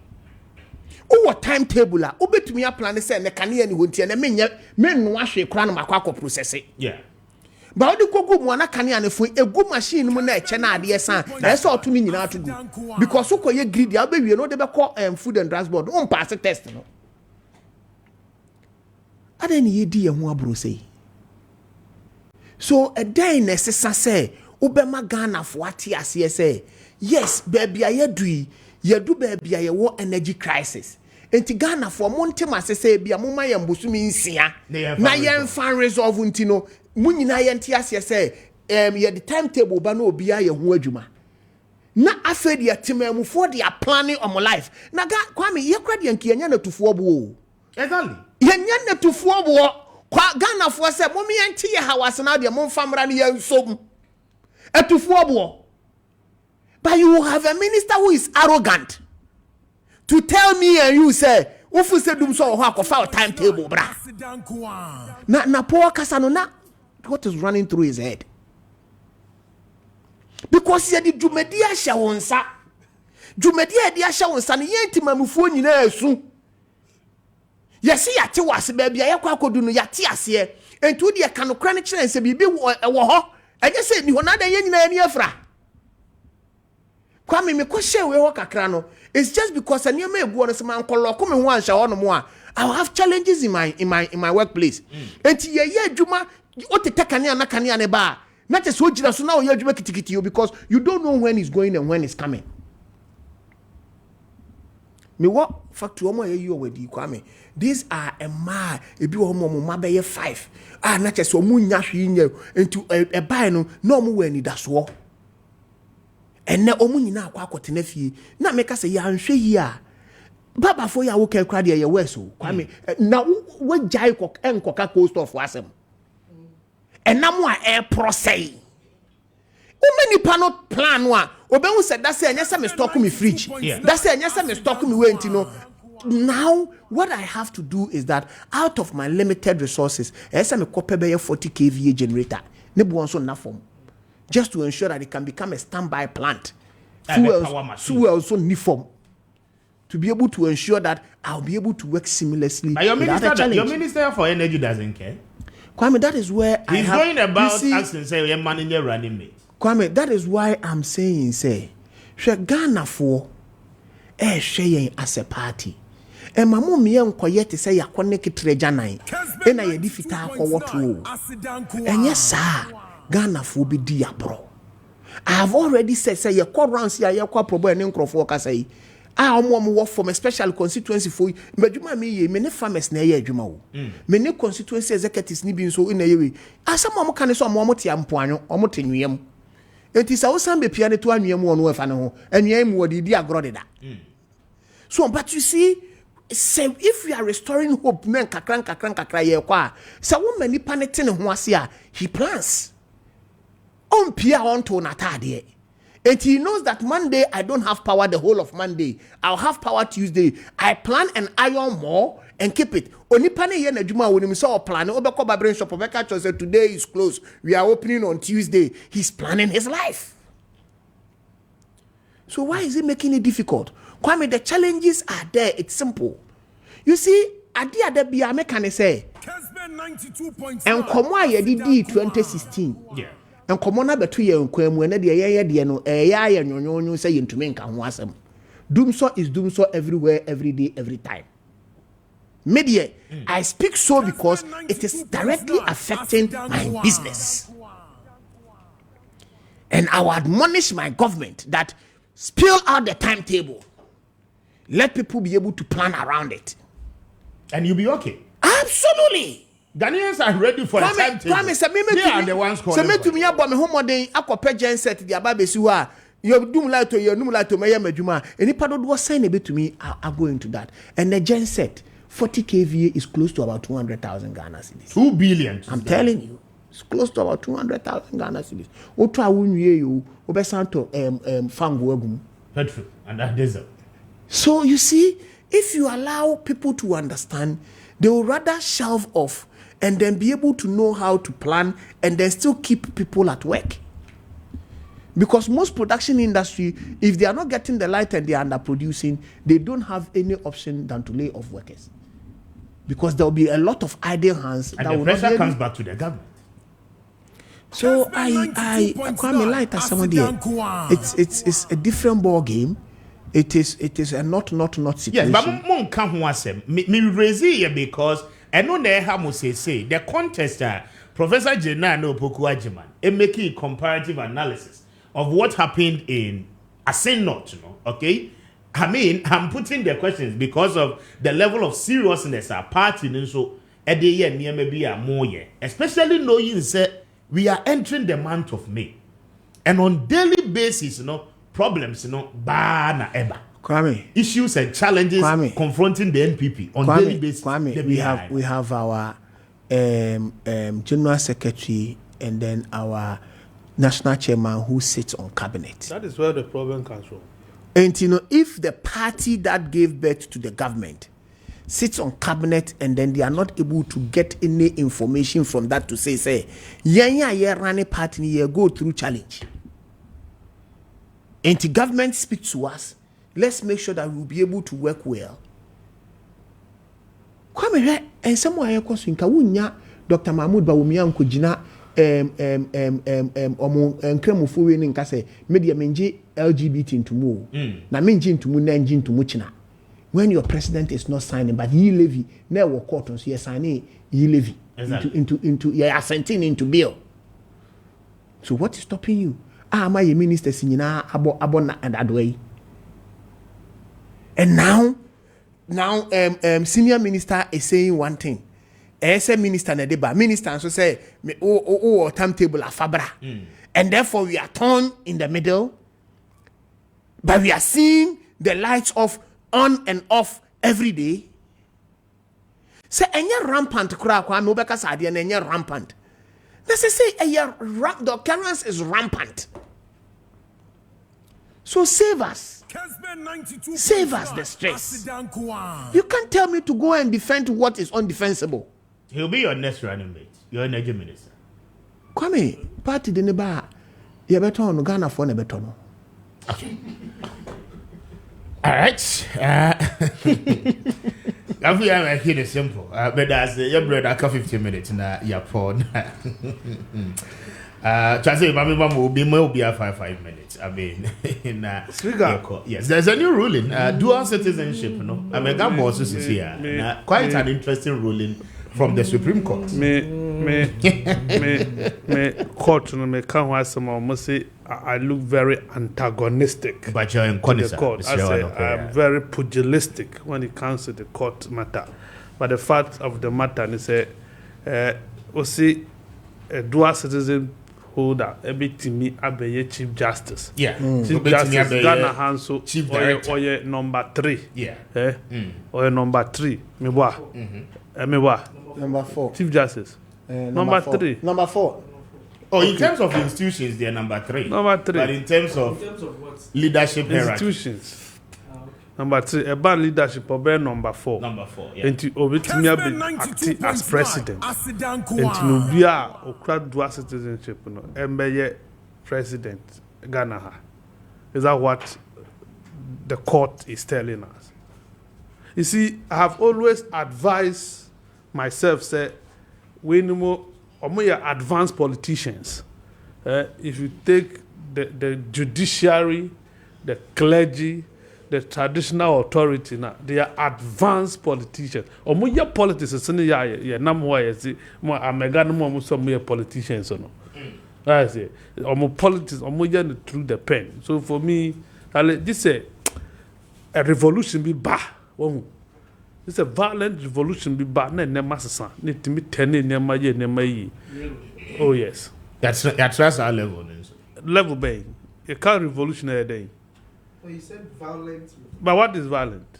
O timetable a obetumi a plan say ne kania ni wontie na menno ahwe kura no makwa process. Yeah. But the kogu mu na kane ane fun egu machine mu na eche na ade san na ese otu ni nyina to do because so koye greedy a be wie no de be call food and drugs board on pass test no ade ni yedi ye ho abro sei so a day necessary say obema Ghana fo ate ase say yes baby yedu baby ye wo energy crisis enti Ghana fo monte ma say bia mo ma ye mbosumi nsia na ye fan resolve ntino munyina yenti ase say ye the timetable ba na obia ye ho adwuma na afedi atemam for their planning on my life na Kwame ye kwade yanki nya na tufo bo exactly ye nya na tufo bo Ghana fo say mo me yenti ye hawase na de mo famra ne ye nsom atufo bo but you have a minister who is arrogant to tell me and you say ofu se dum so ho akofa timetable bra na poor kasa no na what is running through his head because he did jumedia shawonsa jumedia dia shawonsa ne yenti mamufuo nyina asu yesi yate wase ba bia yakwa akodu no yate ase entu de ka no kra ne kire nse bibi wo ho enye se ni ho na da ye nyina ni afra Kwame me ko share we ho kakra no it's just because anyama egu no se man koloko me ho anhya ho no mo a I have challenges in my workplace enti ye adwuma o te takane na kane ne ba na te so gira so na o ye adwuma kitikiti you because you don't know when it's going and when it's coming me what factory omo ye you wedi Kwame these are a ma ebi wo mo ma be ye 5 na che so mu nya hwe nya enti e bai no na omo wa ni daso enne omu nyina akwa akotena fie na meka se ya nhwe yi a baba fo ya wo kekra de ye weso Kwame na wo jai ko enkoka coast of asem enam a e prosei many panel plan one. Obenwu said that's it. Yes, me stock me fridge. Yeah. That's it. Yes, me stock me went. Now what I have to do is that out of my limited resources, yes, me copy by a 40 kVA generator. Nebu also na form, just to ensure that it can become a standby plant. Fuel also need form to be able to ensure that I'll be able to work seamlessly. But your minister for energy doesn't care. Kwame, that is where he's going about asking say your manager running me. Kwame, that is why I'm saying say, Ghana for share as a party. And my mom young quiet to say ya connect treasure nine. And I defita what and yes, sir, Ghana for be dear bro. I have already said say your call rounds here, your call probo and incrofoka say. I am work from a special constituency for Majuma me, many farmers near Jumao. Many constituency executives need so in a way. As some more can so more tiampuano or motinuum. It is our son be piano to an one with an and yam what the dear grodida. So, but you see, say if we are restoring hope, men kakran kwa. So many panitin huasia, he plans. On Pia on to Natadie. And he knows that Monday I don't have power the whole of Monday. I'll have power Tuesday. I plan an iron more and keep it. Only pane yen ejuma when him saw plan. Obeko ba brain shop Obeka said today is closed. We are opening on Tuesday. He's planning his life. So why is it making it difficult? Kwame, the challenges are there. It's simple. You see, adia de bia me can say. Kessben 92.9. And komwa ye di 2016. Yeah. And common number 2 year kwemu and the no nyonyo say ntumi nka ho asem. Doomso is doomso everywhere, every day, every time. Media, I speak so because it is directly affecting my business. And I will admonish my government that spill out the timetable. Let people be able to plan around it. And you'll be okay. Absolutely. Ghanaians are ready for the timetable. They are the ones calling. So me to me about me home day akopɛ genset the ababesi wa you doom light to you num light to me madwuma any part of what sign a bit to me I go into that. And the genset 40 kVA is close to about 200,000 Ghana cedis. 2 billion. I'm telling you. It's close to about 200,000 Ghana cedis. O try wunwie you obesanto fango agum. Petrol and that diesel. So you see, if you allow people to understand, they will rather shelve off and then be able to know how to plan and then still keep people at work. Because most production industry, if they are not getting the light and they are underproducing, they don't have any option than to lay off workers. Because there will be a lot of idle hands. And that the will pressure comes back to the government. So I Kwame light as somebody. It's a different ball game. It is a not situation. Yes, but mon can who asem. Me raise here because I know they have say the contest Professor Jenna no Poku Ajiman making a comparative analysis of what happened in Asen, okay? I mean, I'm putting the questions because of the level of seriousness our party and so a day year near maybe a more year, especially knowing that we are entering the month of May, and on daily basis, problems, bana eba. Kwame, issues and challenges confronting the NPP on daily basis. Kwame, we have our general secretary and then our national chairman who sits on cabinet. That is where the problem comes from. And if the party that gave birth to the government sits on cabinet and then they are not able to get any information from that to say, yeah, run a party, yeah, go through challenge. And the government speaks to us. Let's make sure that we'll be able to work well. Kwame, and somewhere I question Kawunya, Dr. Mahmoud Bawumia Nkujina, Nkremufu in Kase, media menji LGBT into more. Na menji into mu na engine to muchina. When your president is not signing, but ye levy, never court on so signing ye levy into yeah assenting into bill. So what is stopping you? My minister sinina abona and adway. And now senior minister is saying one thing. Say minister na deba minister so say timetable afabra. And therefore we are torn in the middle. But we are seeing the lights on and off every day. Say enya rampant kura kwa me obeka sade na enya rampant. Let's say the occurrence is rampant. So save us. Kessben 92. Save us the stress. You can't tell me to go and defend what is undefensible. He'll be your next running mate. Your energy minister. Kwame, party the neba. You better on Ghana for better no. Okay. All right. I feel I'm here simple. But that's your brother. 15 minutes now. Your phone. Chase, my mom will be 5 minutes. I mean, yes, there's a new ruling. Dual citizenship. No, I mean, that was here. Quite an interesting ruling from the Supreme Court. Me court no me can why some almost say I look very antagonistic. But you're in the court. I say I'm very pugilistic when it comes to the court matter. But the fact of the matter is we see a dual citizen holder me abeye chief justice. Yeah. Chief justice Ghana Hanso chief director. Or number 3. Yeah. Or number 3. Me wa. Number 4. Chief justice. Number 3. Number 4. Oh, in terms of institutions, they're number 3. Number 3. But in terms of leadership hierarchy. Institutions. Number 3, a bad leadership or number 4. Number 4, yeah. And to Obitimia acting as president. And to Nubia or dual citizenship, no, Mbeye president Ghana. Is that what the court is telling us? You see, I have always advised myself, say, we know advanced politicians. If you take the judiciary, the clergy, the traditional authority now, they are advanced politicians. Omuya politics is in ya namwa yesi mo amega no mo so mo politicians no. I say omu politics omuya through the pen. So for me, this a revolution be ba. It's a violent revolution be ba na masasa. Need to me tene nema yi. Oh yes. That's our level. Level bay. You can't revolutionary day. You said violent. But what is violent?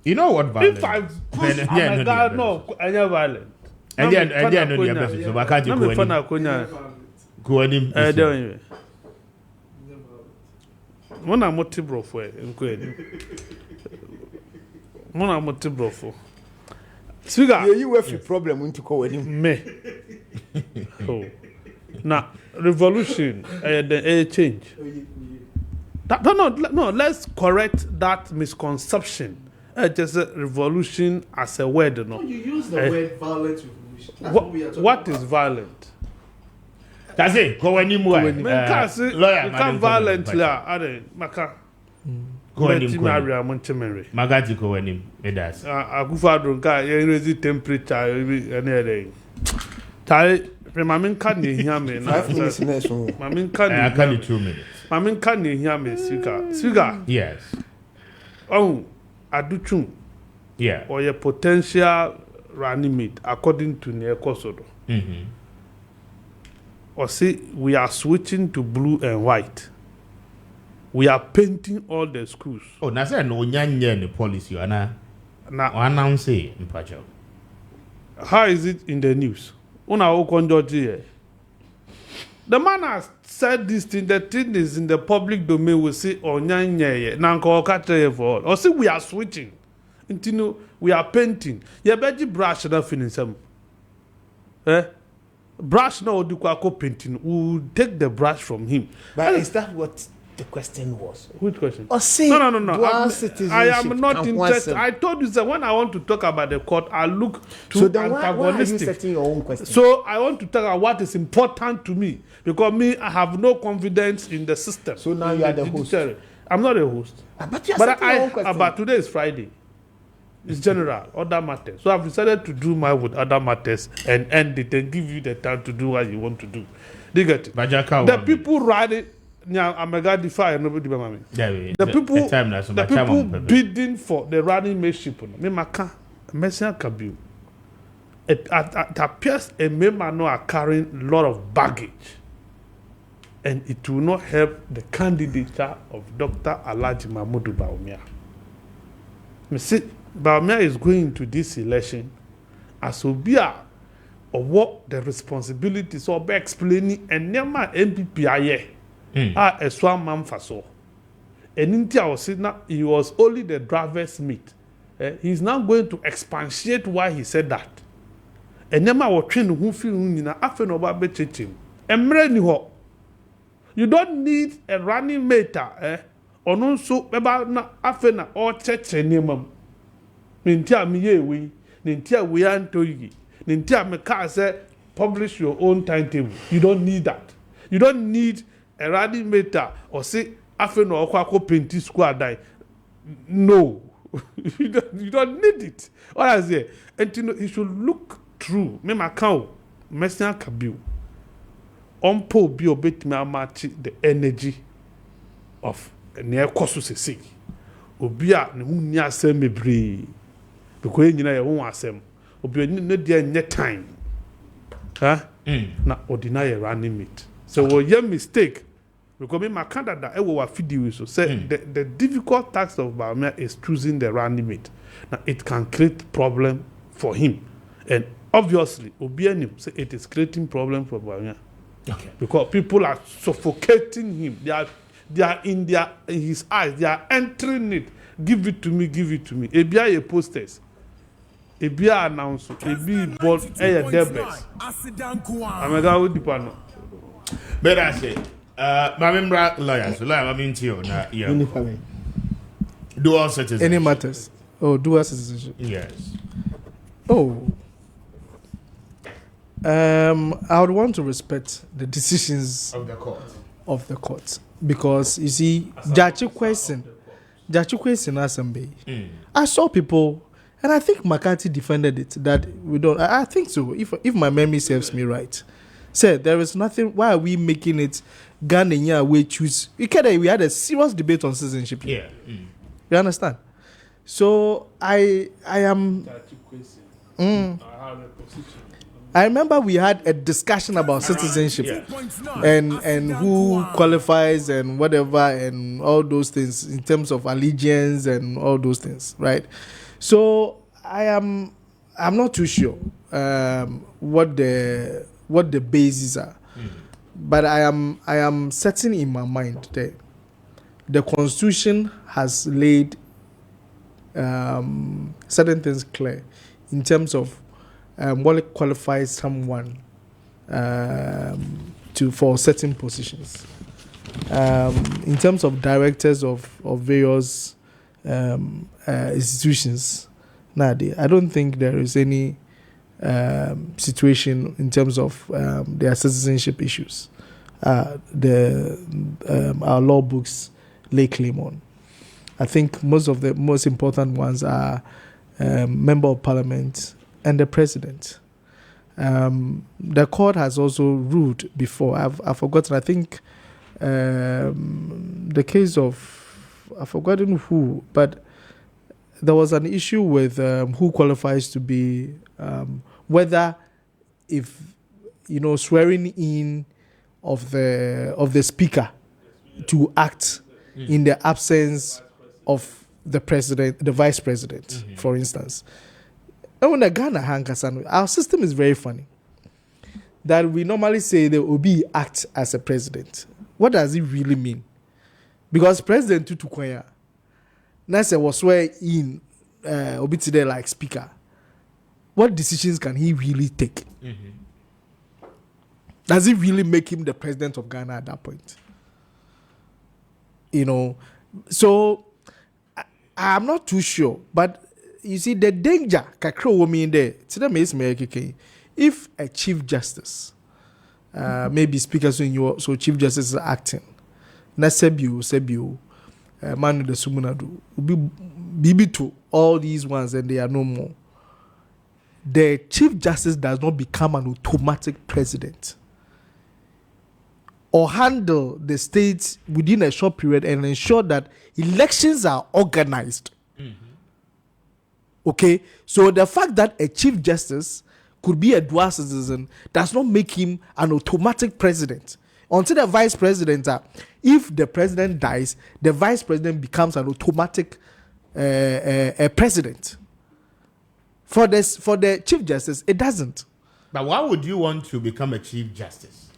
You know what violent? If I push I'm violent. And then no the best. So I can't go any. When I'm multiple for when I'm multiple for. Yeah, you have a problem when to call him. Me. Oh. Now revolution the change. No, let's correct that misconception. Just a revolution as a word, no. You use the word violent revolution. What is violent? That's it. Go anymore. You can't violently. Go anymore. Magati go anymore. It does. I go for drunka. You raise temperature. Anything. Try. Mamin can you hear me? 5 minutes next. Mamin can. I can 2 minutes. Mamin can you hear me? Sugar. Yes. Oh, I do too. Yeah. Or your potential running mate according to near Kosodo. Or see, we are switching to blue and white. We are painting all the schools. Oh, that's no nyanya the policy. Now, announce it in Pacho. How is it in the news? The man has said this thing. The thing is in the public domain. We say, oh, or say we are switching. We are painting. You better brush that finish some. Brush now do painting. We will take the brush from him. But is that what the question was? Which question? Or say no. I am not interested. I told you that when I want to talk about the court, I look to so then antagonistic. why are you setting your own question? So I want to talk about what is important to me because I have no confidence in the system. So now you are the host. I'm not a host. But you are setting your own question. But today is Friday. It's general, other matters. So I've decided to do my with other matters and end it and give you the time to do what you want to do. Do you get it? The people riding. The people bidding for the running mateship. It appears a member are carrying a lot of baggage, and it will not help the candidature of Dr. Alhaji Mahmoud Bawumia. Bawumia is going to this election as Obia or what the responsibilities of explaining and never MPP are here. Eswa man faso. And Intia was he was only the driver's mate. He's now going to expatiate why he said that. And then I was trained who feel after no baby checking. You don't need a running mate, or no so about na after na or church minimum. Nintia me ye we, Nintia we anto yi, Nintia me car say publish your own timetable. You don't need that. You don't need a running mate or say after no kwako painti squad die. No, you don't need it. All I say, and you know, he should look through. Me my cow, Messiah Kabiu. Ompo bi obetimi match the energy of near koso sesi. Obi a ne hu ni asem mebre. Because nyina ye hu asem. Obi ne dey nye time. Na ordinary running mate. So we your mistake. Because me my candidate e wo video so say the difficult task of Bawumia is choosing the running mate. Now it can create problem for him. And obviously obi anim say it is creating problem for Bawumia. Okay. Because people are suffocating him. They are in his eyes. They are entering it. Give it to me. Give it to me. Ebia ye posters. Ebia announce. Ebi board. Eye debes. Amega wo dipano. But I say, my member lawyers. Lawyer, I mean to you na yeah. Dual citizenship. Any matters? Oh, dual citizenship. Yes. Oh. I would want to respect the decisions Of the court. Because you see, Jachi question Assembly. I saw people, and I think McCarthy defended it that we don't. I think so. If my memory serves me right, said there is nothing. Why are we making it Ghanaian we choose? We had a serious debate on citizenship. Yeah. You understand? So I am. I remember we had a discussion about citizenship and who qualifies and whatever and all those things in terms of allegiance and all those things, right? So I'm not too sure what the bases are, but I am certain in my mind that the Constitution has laid certain things clear in terms of what qualifies someone for certain positions. In terms of directors of various institutions, I don't think there is any situation in terms of their citizenship issues. Our law books lay claim on. I think most of the most important ones are member of parliament and the president. The court has also ruled before. I've forgotten. I think the case of I've forgotten who, but there was an issue with who qualifies to be whether if swearing in of the speaker to act in the absence of the president, the vice president, for instance. And when the Ghana our system is very funny. That we normally say the Obi act as a president. What does it really mean? Because President Tutu Kwaya, Nasa was swear in Obi today like speaker. What decisions can he really take? Does it really make him the president of Ghana at that point? So I'm not too sure, but you see the danger kakro woman in there. If a chief justice, maybe speaker so chief justice is acting, na sebiu, Manu de Sumunadu, be to all these ones and they are no more. The chief justice does not become an automatic president or handle the states within a short period and ensure that elections are organized. Okay, so the fact that a chief justice could be a dual citizen does not make him an automatic president. Until the vice president, if the president dies, the vice president becomes an automatic president. For the chief justice, it doesn't. But why would you want to become a chief justice?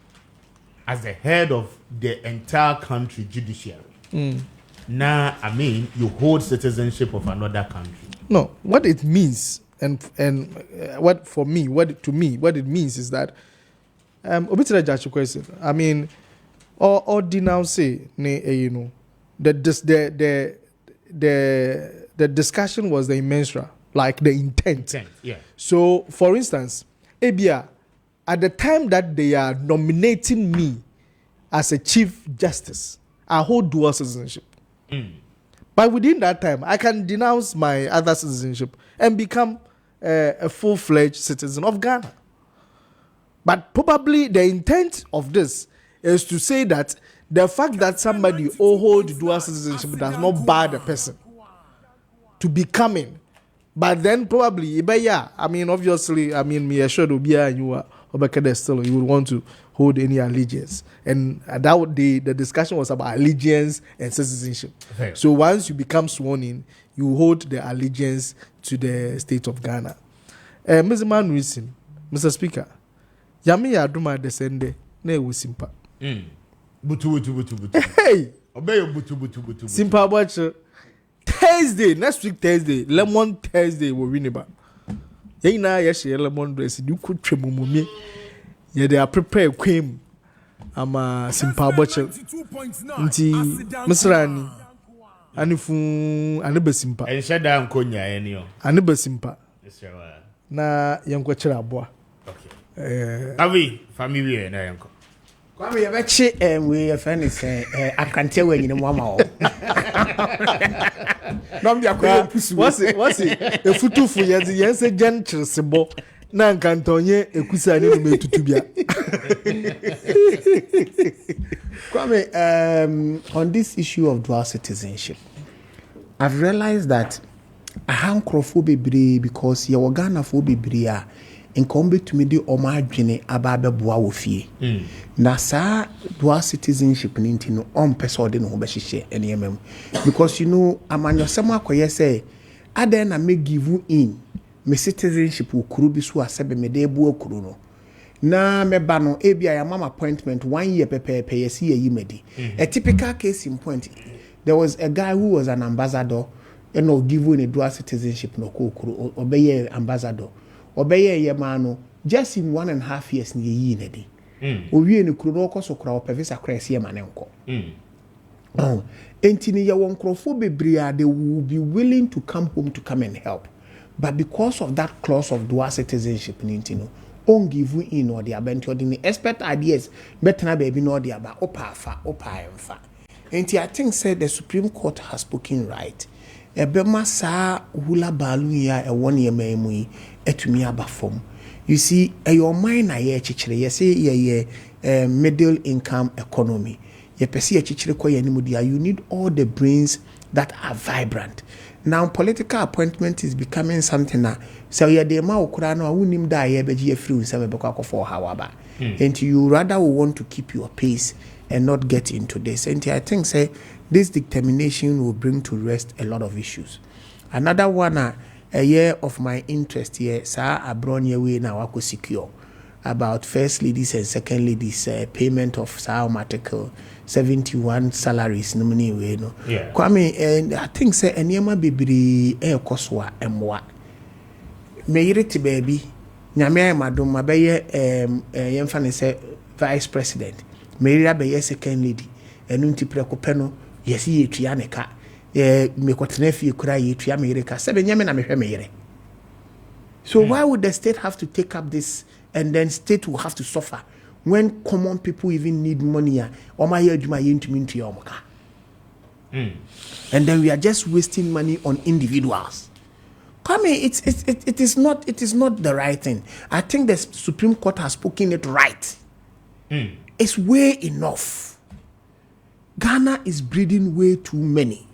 as the head of the entire country judiciary. Now, I mean, you hold citizenship of another country. No, what it means, and what it means is that obitira judge question. I mean, or denounce say, the discussion was the immensa, like the intent. Yeah. So, for instance, Abia, at the time that they are nominating me as a chief justice, I hold dual citizenship. But within that time, I can denounce my other citizenship and become a full-fledged citizen of Ghana. But probably the intent of this is to say that the fact that somebody hold dual citizenship does not bar the person to becoming. But then probably, I mean, obviously, I mean, me assured Obia and you are still, you would want to hold any allegiance. And that the discussion was about allegiance and citizenship. Okay. So once you become sworn in, you hold the allegiance to the state of Ghana. Mr. Manuisin, Mr. Speaker, Yami Aduma descende, ne wo simpa. Butu. Hey! Obey your butu. Simpa watch. Thursday, next week Thursday, Lemon Thursday will win about. Yena yeshe lemon dress, you could tremumumi. Yeah, they are prepared cream. I'm a simple butcher. Nti Mr. Anifu Aniba simpa. And shut down Konya any. Aniba simpa. Na yanko chirabwa. Okay. Avi, family na yanko. Kwame yabachi we your friend is I can tell when you mama. No be akwa pusu. What's it? E futu fu yense gentle sebo. Na nkantonye ekusa ni metutubia. Kwame, on this issue of dual citizenship, I've realized that a hankrofo bebre because ye Ghana fo bebre a nkombe tumi de oma adwene aba beboa wo fie. Na sa dual citizenship ni ntino on person de no ho be hihye eniyemam because amanyosem akoye say aden na me give you in me citizenship okuru bi so asebe me de ebu okuru no na me ba no ebia ya mama appointment 1 year pepepe yesi yi medi. A typical case in point, there was a guy who was an ambassador given a dual citizenship no okuru obeye ambassador obeye ye mano just in 1.5 years ni yi nedi. Owie ne kuro no koso kura opevisa krese ye manenko. Entini ya wonkrofo bebre they will be willing to come home to come and help. But because of that clause of dual citizenship, on give you in or the abento the expert ideas, better na baby no the about opa emfa. And I think said the Supreme Court has spoken right. Ebema sa hula baluya a 1 year memui etumi abafom. You see, your mind na ye chichire, ye say ye middle income economy. Ye pesi ye chichire kwa ye nimudia, you need all the brains that are vibrant. Now political appointment is becoming something that so yeah the ma okura no awunim da ye beji e free unse be kwa for hawaba. And you rather want to keep your pace and not get into this. And I think say this determination will bring to rest a lot of issues. Another one a year of my interest here sir abron ye we now wako secure about first ladies and second ladies payment of some article 71 salaries no money we no. Kwame, and I think say enema bibiri koswa emwa me yire ti baby nyame madom mabeye yemfa ne say vice president me yire abeye second lady enu nti prekope no yesi yetua ne ka me kotena fie kura yetua me yire ka sebe nyame na mehwe me yire. So why would the state have to take up this and then state will have to suffer when common people even need money? And then we are just wasting money on individuals. Come here, it is not the right thing. I think the Supreme Court has spoken it right. It's way enough. Ghana is breeding way too many.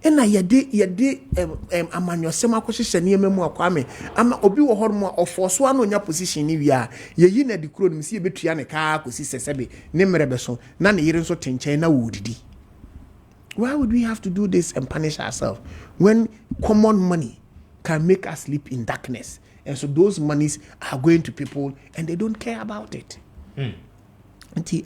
Ena yede amanyo sema kwhihye ne yememu akwame ama obi wo hormo ofoso ano nya position ni wi a yeyi na dikuro nim si yebetua ne ka kosi sesebe ne mrebeso na ne yire nso tenchen na wodidi. Why would we have to do this and punish ourselves when common money can make us sleep in darkness, and so those monies are going to people and they don't care about it?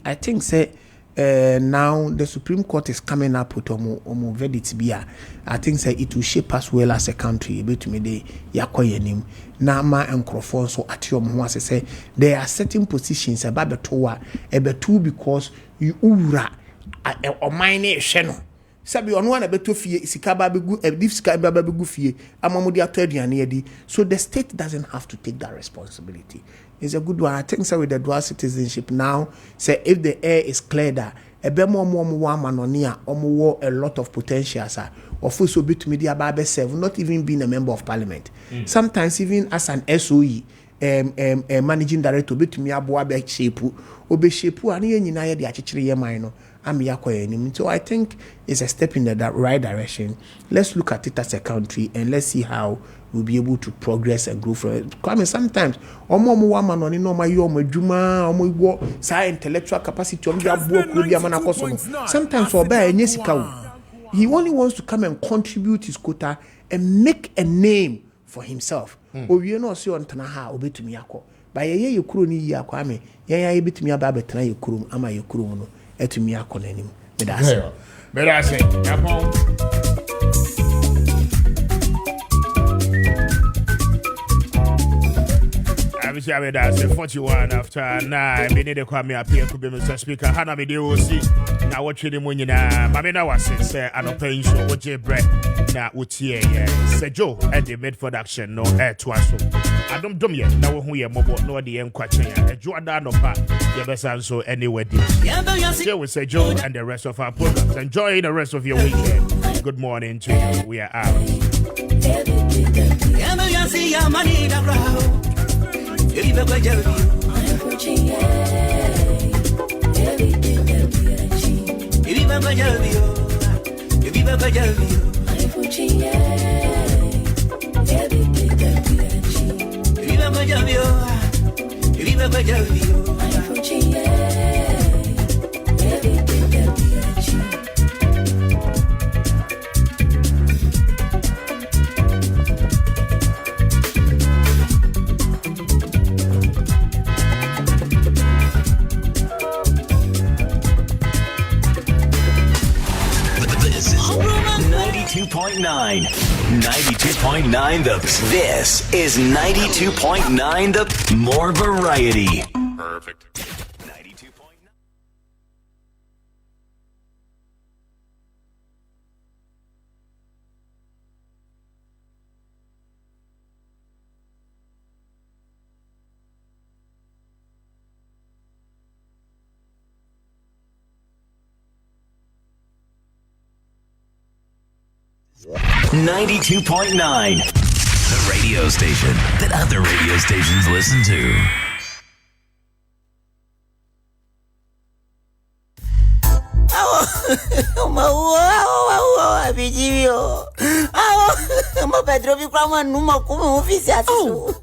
I think say now the Supreme Court is coming up with omo verdict bia. I think say it will shape us well as a country. But me de yakoyenim na ma enkrofo so atiom ho ase say there are certain positions about betoa ebetu because you ura o mine hwe no. Sabi ono na beto fie sika ba begu if sika ba begu fie amamodi ato aduane yedi. So the state doesn't have to take that responsibility. It's a good one. I think so with the dual citizenship now, say if the air is clear that a lot of potential sir. Of course, be to media barber serve, not even being a member of parliament. Sometimes even as an SOE, managing director, be to me aboa be shepu, obe shepu ani nyina de achichire ye man no. So I think it's a step in the right direction. Let's look at it as a country and let's see how we'll be able to progress and grow from it. Kwame, sometimes intellectual capacity sometimes he only wants to come and contribute his quota and make a name for himself. We know see on Tanaha obetumi akọ. By ye kuro ni yi Kwame, ye betumi aba betena ye kuro ama ye kuro no etumi akọ nanim. Medase. Yapon. That's 41 after 9. We need to Kwame Appiah Kubi, Mr. Speaker. Hana me deal see. Now what you when you na Mamina was say I don't pay show what you bread. Now what ye say Joe at the mid production no air to us. I don't dumb yet. Now who you mobile no the M question. A Joe down of her. Your best answer anywhere. Here we say Joe and the rest of our programs. Enjoy the rest of your weekend. Good morning to you. We are out. Viva com a Viva com a Viva com a Viva com a 92.9 this is 92.9 the more variety. Perfect. 92.9. The radio station that other radio stations listen to.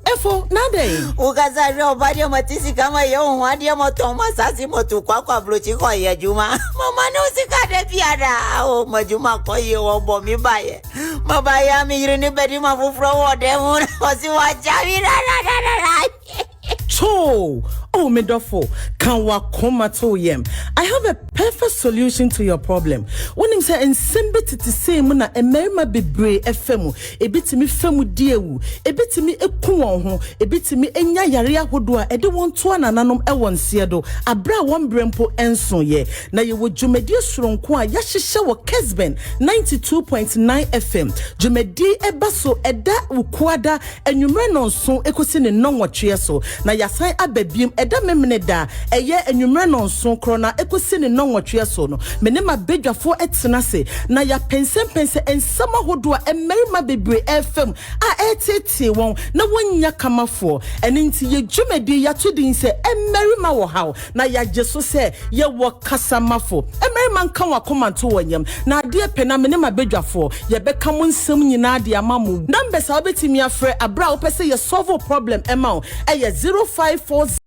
Efo nade ukaza ro badia matisi kama yo wadia motoma sasi motu kwa blochi ko ye juma mama no sikade piada o majuma ko ye wo bo mi baye mabaya mi yiri bedi mafufro wo dem o si wa jawi ra. Cho oh medofo can wa koma to yem. I have a perfect solution to your problem. When him say ensemble to say mu na emerima bebre efemu ebitimi femu diewu ebitimi eku won ho ebitimi enya yare ahodo a ede won to anananom e won siedo abra won brempo enso ye na ye wo dwumadi soronko a ya hyehye wo Kessben 92.9 FM dwumadi ebaso eda ukuada enwumre nonso ekosi ne nonwotwe so na yasan ababiem eda memne da eye enwumre nonso krona ekosi ne nonwotwe so no mene ma bedwafo etena se na ya pense ensama hodo a emerima bebre FM a etete won na wonya kamafo ene nti ye dwumadi ya tudin se emerima wo haw na ya jeso se ye wo kasamafo emerima nka wa komanto wonyam na ade pena mene ma bedwafo ye beka mo nsem nyina ade amamu numbers a obetimi afre abra wo pese ye solve problem ema o eye 054